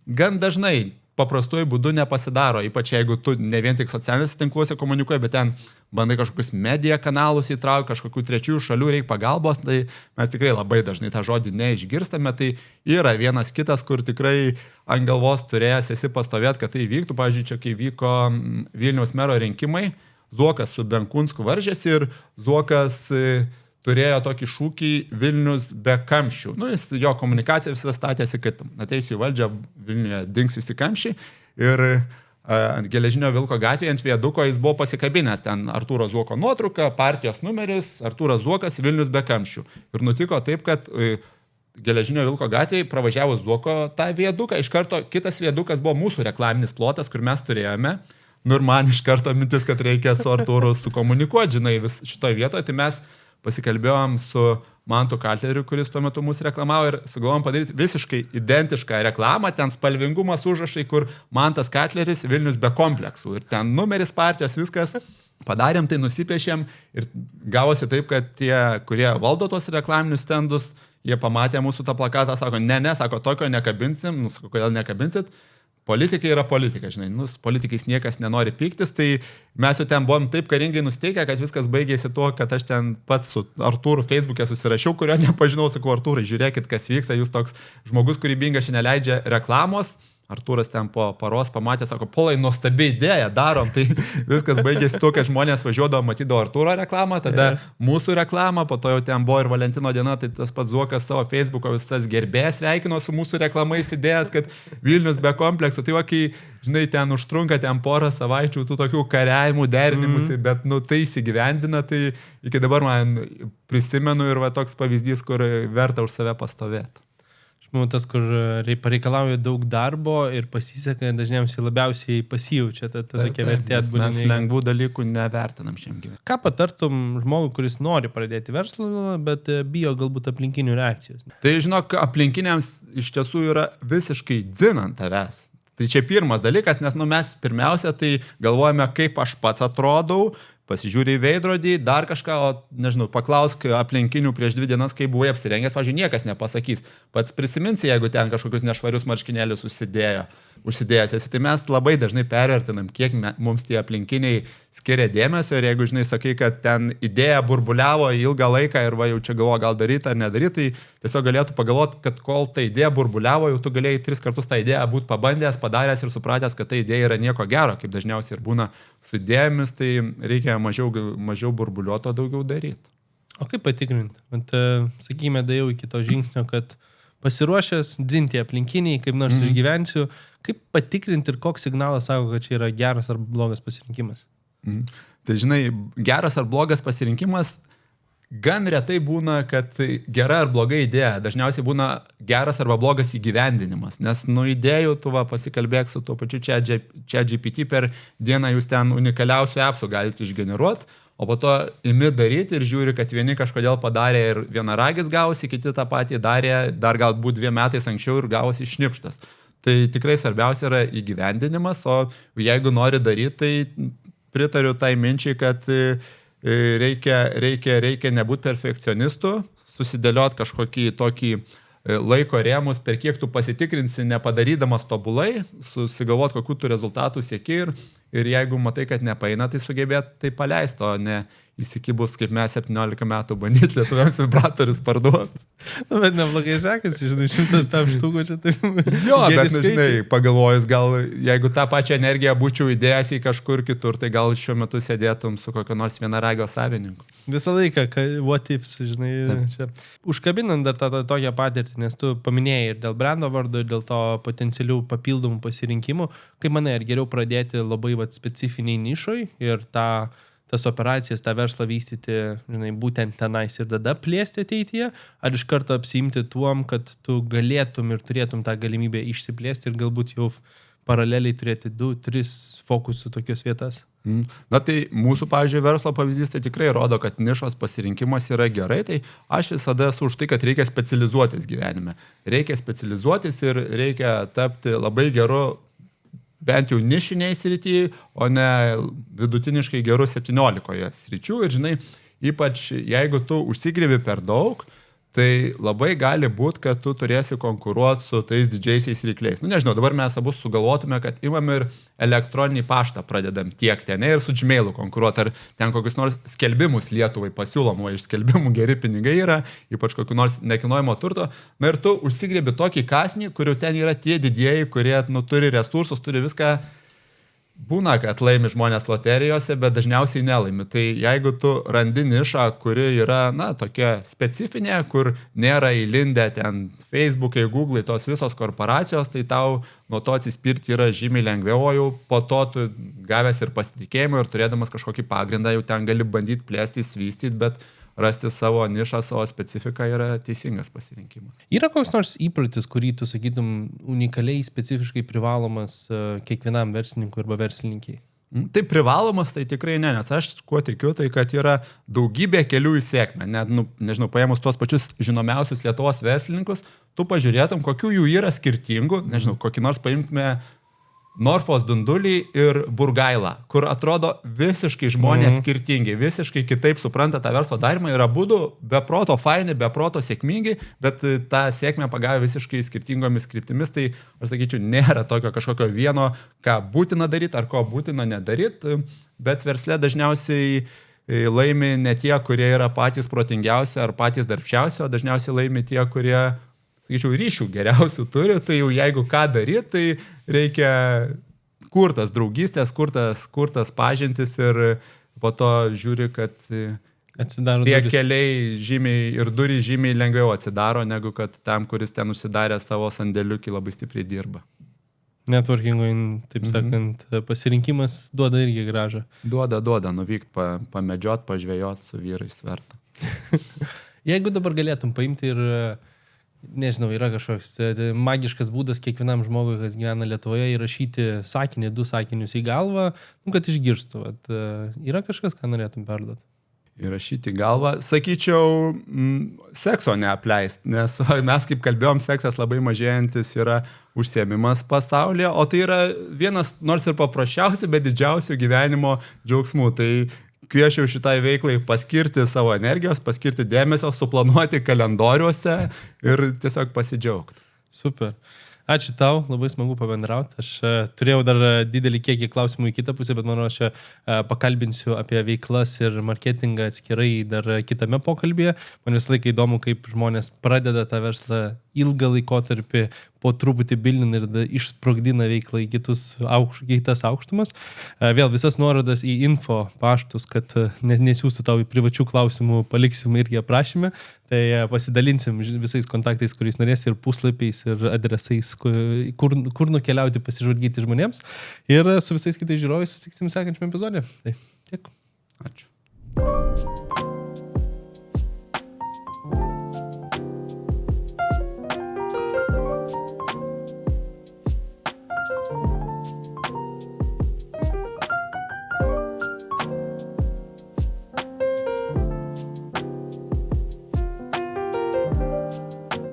gan dažnai paprastuoju būdu nepasidaro, ypač jeigu tu ne vien tik socialiniuose tinkluose komunikuoji, bet ten bandai kažkokius media kanalus įtraukti, kažkokių trečiųjų šalių reikia pagalbos, tai mes tikrai labai dažnai tą žodį neišgirstame, tai yra vienas kitas, kur tikrai ant galvos turėjęs esi pastovėti, kad tai vyktų. Pavyzdžiui, čia kai vyko Vilniaus mero rinkimai, Zuokas su Benkunsku varžėsi ir Zuokas turėjo tokį šūkį Vilnius be kamščių. Jo komunikacija visą statėsi, kad ateisiu į valdžią, Vilniuje dings visi kamščiai. Ir ant Geležinio Vilko gatvėje, ant viaduko jis buvo pasikabinęs. Ten Artūro Zuoko nuotrauka, partijos numeris, Artūras Zuokas, Vilnius be kamščių. Ir nutiko taip, kad Geležinio Vilko gatvėje pravažiavus Zuoko tą viaduką, iš karto kitas viadukas buvo mūsų reklaminis plotas, kur mes turėjome. Ir man iš karto mintis, kad reikia su Artūru sukomunikuoti, žinai, vis šitoje vietoje. Tai mes pasikalbėjom su Mantu Kalteriu, kuris tuo metu mūsų reklamavo ir sugalvom padaryti visiškai identišką reklamą. Ten spalvingumas užrašai, kur Mantas Kalteris, Vilnius be kompleksų. Ir ten numeris partijos, viskas. Padarėm tai, nusipiešėm ir gavosi taip, kad tie, kurie valdo tos reklaminius stendus, jie pamatė mūsų tą plakatą, sako, sako, tokio nekabinsim. Sako, kodėl nekabinsit? Politika yra politika, žinai, politikais niekas nenori pyktis, tai mes jau ten buvom taip karingai nusteikę, kad viskas baigėsi tuo, kad aš ten pats su Artūru Facebook'e susirašiau, kurio nepažinau, sakau, Artūrai, žiūrėkit, kas vyksta, jūs toks žmogus kūrybingas šiandien leidžia reklamos. Artūras ten po paros pamatė, sako, Polai, nuostabi idėja, darom, tai viskas baigėsi tuo, kad žmonės važiuodavo, matydavo Artūro reklamą, tada mūsų reklamą, po to jau ten buvo ir Valentino diena, tai tas pats Zuokas savo Facebook'o visas gerbėjas sveikino su mūsų reklamais idėjas, kad Vilnius be kompleksų, tai va, kai, žinai, ten užtrunka ten porą savaičių tų tokių kariavimų, derinimusi, bet, tai įsigyvendina, tai iki dabar man prisimenu ir va toks pavyzdys, kur verta už save pastovėti. Tas, kur pareikalauja daug darbo ir pasiseka, dažniausiai labiausiai pasijaučia ta tokia vertė. Mes lengvų dalykų nevertinam šiam gyvenimui. Ką patartum žmogui, kuris nori pradėti verslą, bet bijo galbūt aplinkinių reakcijos? Tai žinok, aplinkiniams iš tiesų yra visiškai dzin ant tavęs. Tai čia pirmas dalykas, nes mes pirmiausia tai galvojame, kaip aš pats atrodau, pasižiūri į veidrodį, dar kažką, nežinau, paklausk aplinkinių prieš 2 dienas, kai buvai apsirengęs, pavyzdžiui, niekas nepasakys. Pats prisiminsi, jeigu ten kažkokius nešvarius marškinėlius susidėjo. užsidėjęs esi. Tai mes labai dažnai pervertinam, kiek mums tie aplinkiniai skiria dėmesio ir jeigu, žinai, sakai, kad ten idėja burbuliavo ilgą laiką ir va jau čia galvo gal daryti ar nedaryti, tai tiesiog galėtų pagalvoti, kad kol ta idėja burbuliavo, jau tu galėjai 3 kartus tą idėją būti pabandęs, padaręs ir supratęs, kad ta idėja yra nieko gero, kaip dažniausiai ir būna su idėjomis, tai reikia mažiau burbuliuoto, daugiau daryti. O kaip patikrinti? Sakykime, dėjau iki to žingsnio, kad pasiruošęs dzinti aplinkiniai, kaip nors išgyvensiu, kaip patikrinti ir koks signalas sako, kad čia yra geras ar blogas pasirinkimas? Tai žinai, geras ar blogas pasirinkimas gan retai būna, kad gera ar bloga idėja. Dažniausiai būna geras arba blogas įgyvendinimas, nes nuo idėjų tu pasikalbėk su tuo pačiu ChatGPT per dieną, jūs ten unikaliausių appsų galite išgeneruoti, o po to imi daryti ir žiūri, kad vieni kažkodėl padarė ir vienaragis gausi, kiti tą patį darė dar galbūt 2 metais anksčiau ir gausi šnipštas. Tai tikrai svarbiausia yra įgyvendinimas, o jeigu nori daryti, tai pritariu tai minčiai, kad reikia nebūti perfekcionistu, susidėlioti kažkokį tokį laiko rėmus, per kiek tu pasitikrinsi, nepadarydamas tobulai, susigalvoti, kokių tu rezultatų sieki ir jeigu matai, kad nepaeina, tai sugebėt tai paleisti, o ne įsikibus, kaip mes 17 metų bandyti lietuviams vibratorius parduoti. Nu, bet neblogai sekasi, žinai, 100 štukų čia taip. Jo, bet, žinai, pagalvojus, gal jeigu tą pačią energiją būčiau įdėjęs į kažkur kitur, tai gal šiuo metu sėdėtum su kokio nors vienaragio savininku. Visą laiką, what ifs, žinai, čia. Užkabinant dar tą tokią patirtį, nes tu paminėjai ir dėl brando vardo, ir dėl to potencialių papildomų pasirinkimų, kaip manai, ar geriau pradėti labai specifiniai nišoj ir tas operacijas, tą verslą vystyti, žinai, būtent tenais ir tada plėsti ateityje, ar iš karto apsiimti tuom, kad tu galėtum ir turėtum tą galimybę išsiplėsti ir galbūt jau paraleliai turėti 2-3 fokusų tokios vietas? Na tai mūsų, pavyzdžiui, verslo pavyzdys tai tikrai rodo, kad nišos pasirinkimas yra gerai, tai aš visada esu už tai, kad reikia specializuotis gyvenime. Reikia specializuotis ir reikia tapti labai geru bent jau nišiniai srityje, o ne vidutiniškai geru 17 sričių. Ir žinai, ypač jeigu tu užsigribi per daug, tai labai gali būti, kad tu turėsi konkuruoti su tais didžiaisiais rykliais. Nu nežinau, dabar mes abu sugalvotume, kad imam ir elektroninį paštą pradedam tiekti, ne, ir su Gmailu konkuruoti, ar ten kokius nors skelbimus Lietuvai pasiūlom, o iš skelbimų geri pinigai yra, ypač kokiu nors nekilnojamo turto. Na ir tu užsigriebi tokį kasnį, kurių ten yra tie didieji, kurie turi resursus, turi viską. Būna, kad laimi žmonės loterijose, bet dažniausiai nelaimi. Tai jeigu tu randi nišą, kuri yra, tokia specifinė, kur nėra įlindę ten Facebook'ai, Google'ai, tos visos korporacijos, tai tau nuo to atsispirti yra žymiai lengviau, o jau po to tu gavęs ir pasitikėjimą ir turėdamas kažkokį pagrindą, jau ten gali bandyti plėstis, vystyti, bet rasti savo nišą, savo specifiką yra teisingas pasirinkimas. Yra koks nors įprotis, kurį tu sakytum unikaliai, specifiškai privalomas kiekvienam verslininkui arba verslininkiai? Tai privalomas, tai tikrai ne, nes aš kuo tikiu, tai kad yra daugybė kelių į sėkmę. Net, nežinau, paėmus tuos pačius žinomiausius Lietuvos verslininkus, tu pažiūrėtum, kokių jų yra skirtingų, nežinau, kokį nors paimtume Norfos Dundulį ir Burgailą, kur atrodo visiškai žmonės skirtingi, visiškai kitaip supranta tą verslo darymą ir abudu be proto faini, be proto sėkmingi, bet tą sėkmę pagavę visiškai skirtingomis kryptimis, tai aš sakyčiau, nėra tokio kažkokio vieno, ką būtina daryti ar ko būtina nedaryti, bet versle dažniausiai laimi ne tie, kurie yra patys protingiausi ar patys darbščiausi, o dažniausiai laimi tie, kurie, sakyčiau, ryšių geriausių turi, tai jau jeigu ką daryti, tai reikia kurtas draugystės, kurtas pažintis ir po to žiūri, kad atsidaro tie durys. Keliai žymiai ir durys žymiai lengviau atsidaro, negu kad tam, kuris ten užsidarė savo sandėliukį, labai stipriai dirba. Networkingo, taip sakant, pasirinkimas duoda irgi gražą. Duoda, nuvykti, pamedžiot, pažvejot su vyrais verta. Jeigu dabar galėtum paimti ir nežinau, yra kažkoks magiškas būdas kiekvienam žmogui, kas gyvena Lietuvoje, įrašyti sakinį, 2 sakinius į galvą, kad išgirstų. Yra kažkas, ką norėtum perduoti? Įrašyti į galvą. Sakyčiau, sekso neapleist, nes mes, kaip kalbėjom, seksas labai mažėjantis yra užsiėmimas pasaulyje, o tai yra vienas, nors ir paprasčiausių, bet didžiausių gyvenimo džiaugsmų. Tai kviečiau šitai veiklai paskirti savo energijos, paskirti dėmesio, suplanuoti kalendoriuose ir tiesiog pasidžiaugti. Super. Ačiū tau, labai smagu pabendrauti. Aš turėjau dar didelį kiekį klausimų į kitą pusę, bet manau, aš pakalbinsiu apie veiklas ir marketingą atskirai dar kitame pokalbėje. Man visą laiką įdomu, kaip žmonės pradeda tą verslą ilgą laikotarpį, po truputį bildina ir išsprogdina veiklą į kitas aukštumas. Vėl visas nuorodas į info paštus, kad nesiųstų tau į privačių klausimų, paliksim irgi aprašyme. Tai pasidalinsim visais kontaktais, kuriais norės, ir puslapiais, ir adresais, kur nukeliauti, pasižvalgyti žmonėms. Ir su visais kitais žiūrovais susitiksim sekančiame epizode. Tai tiek. Ačiū.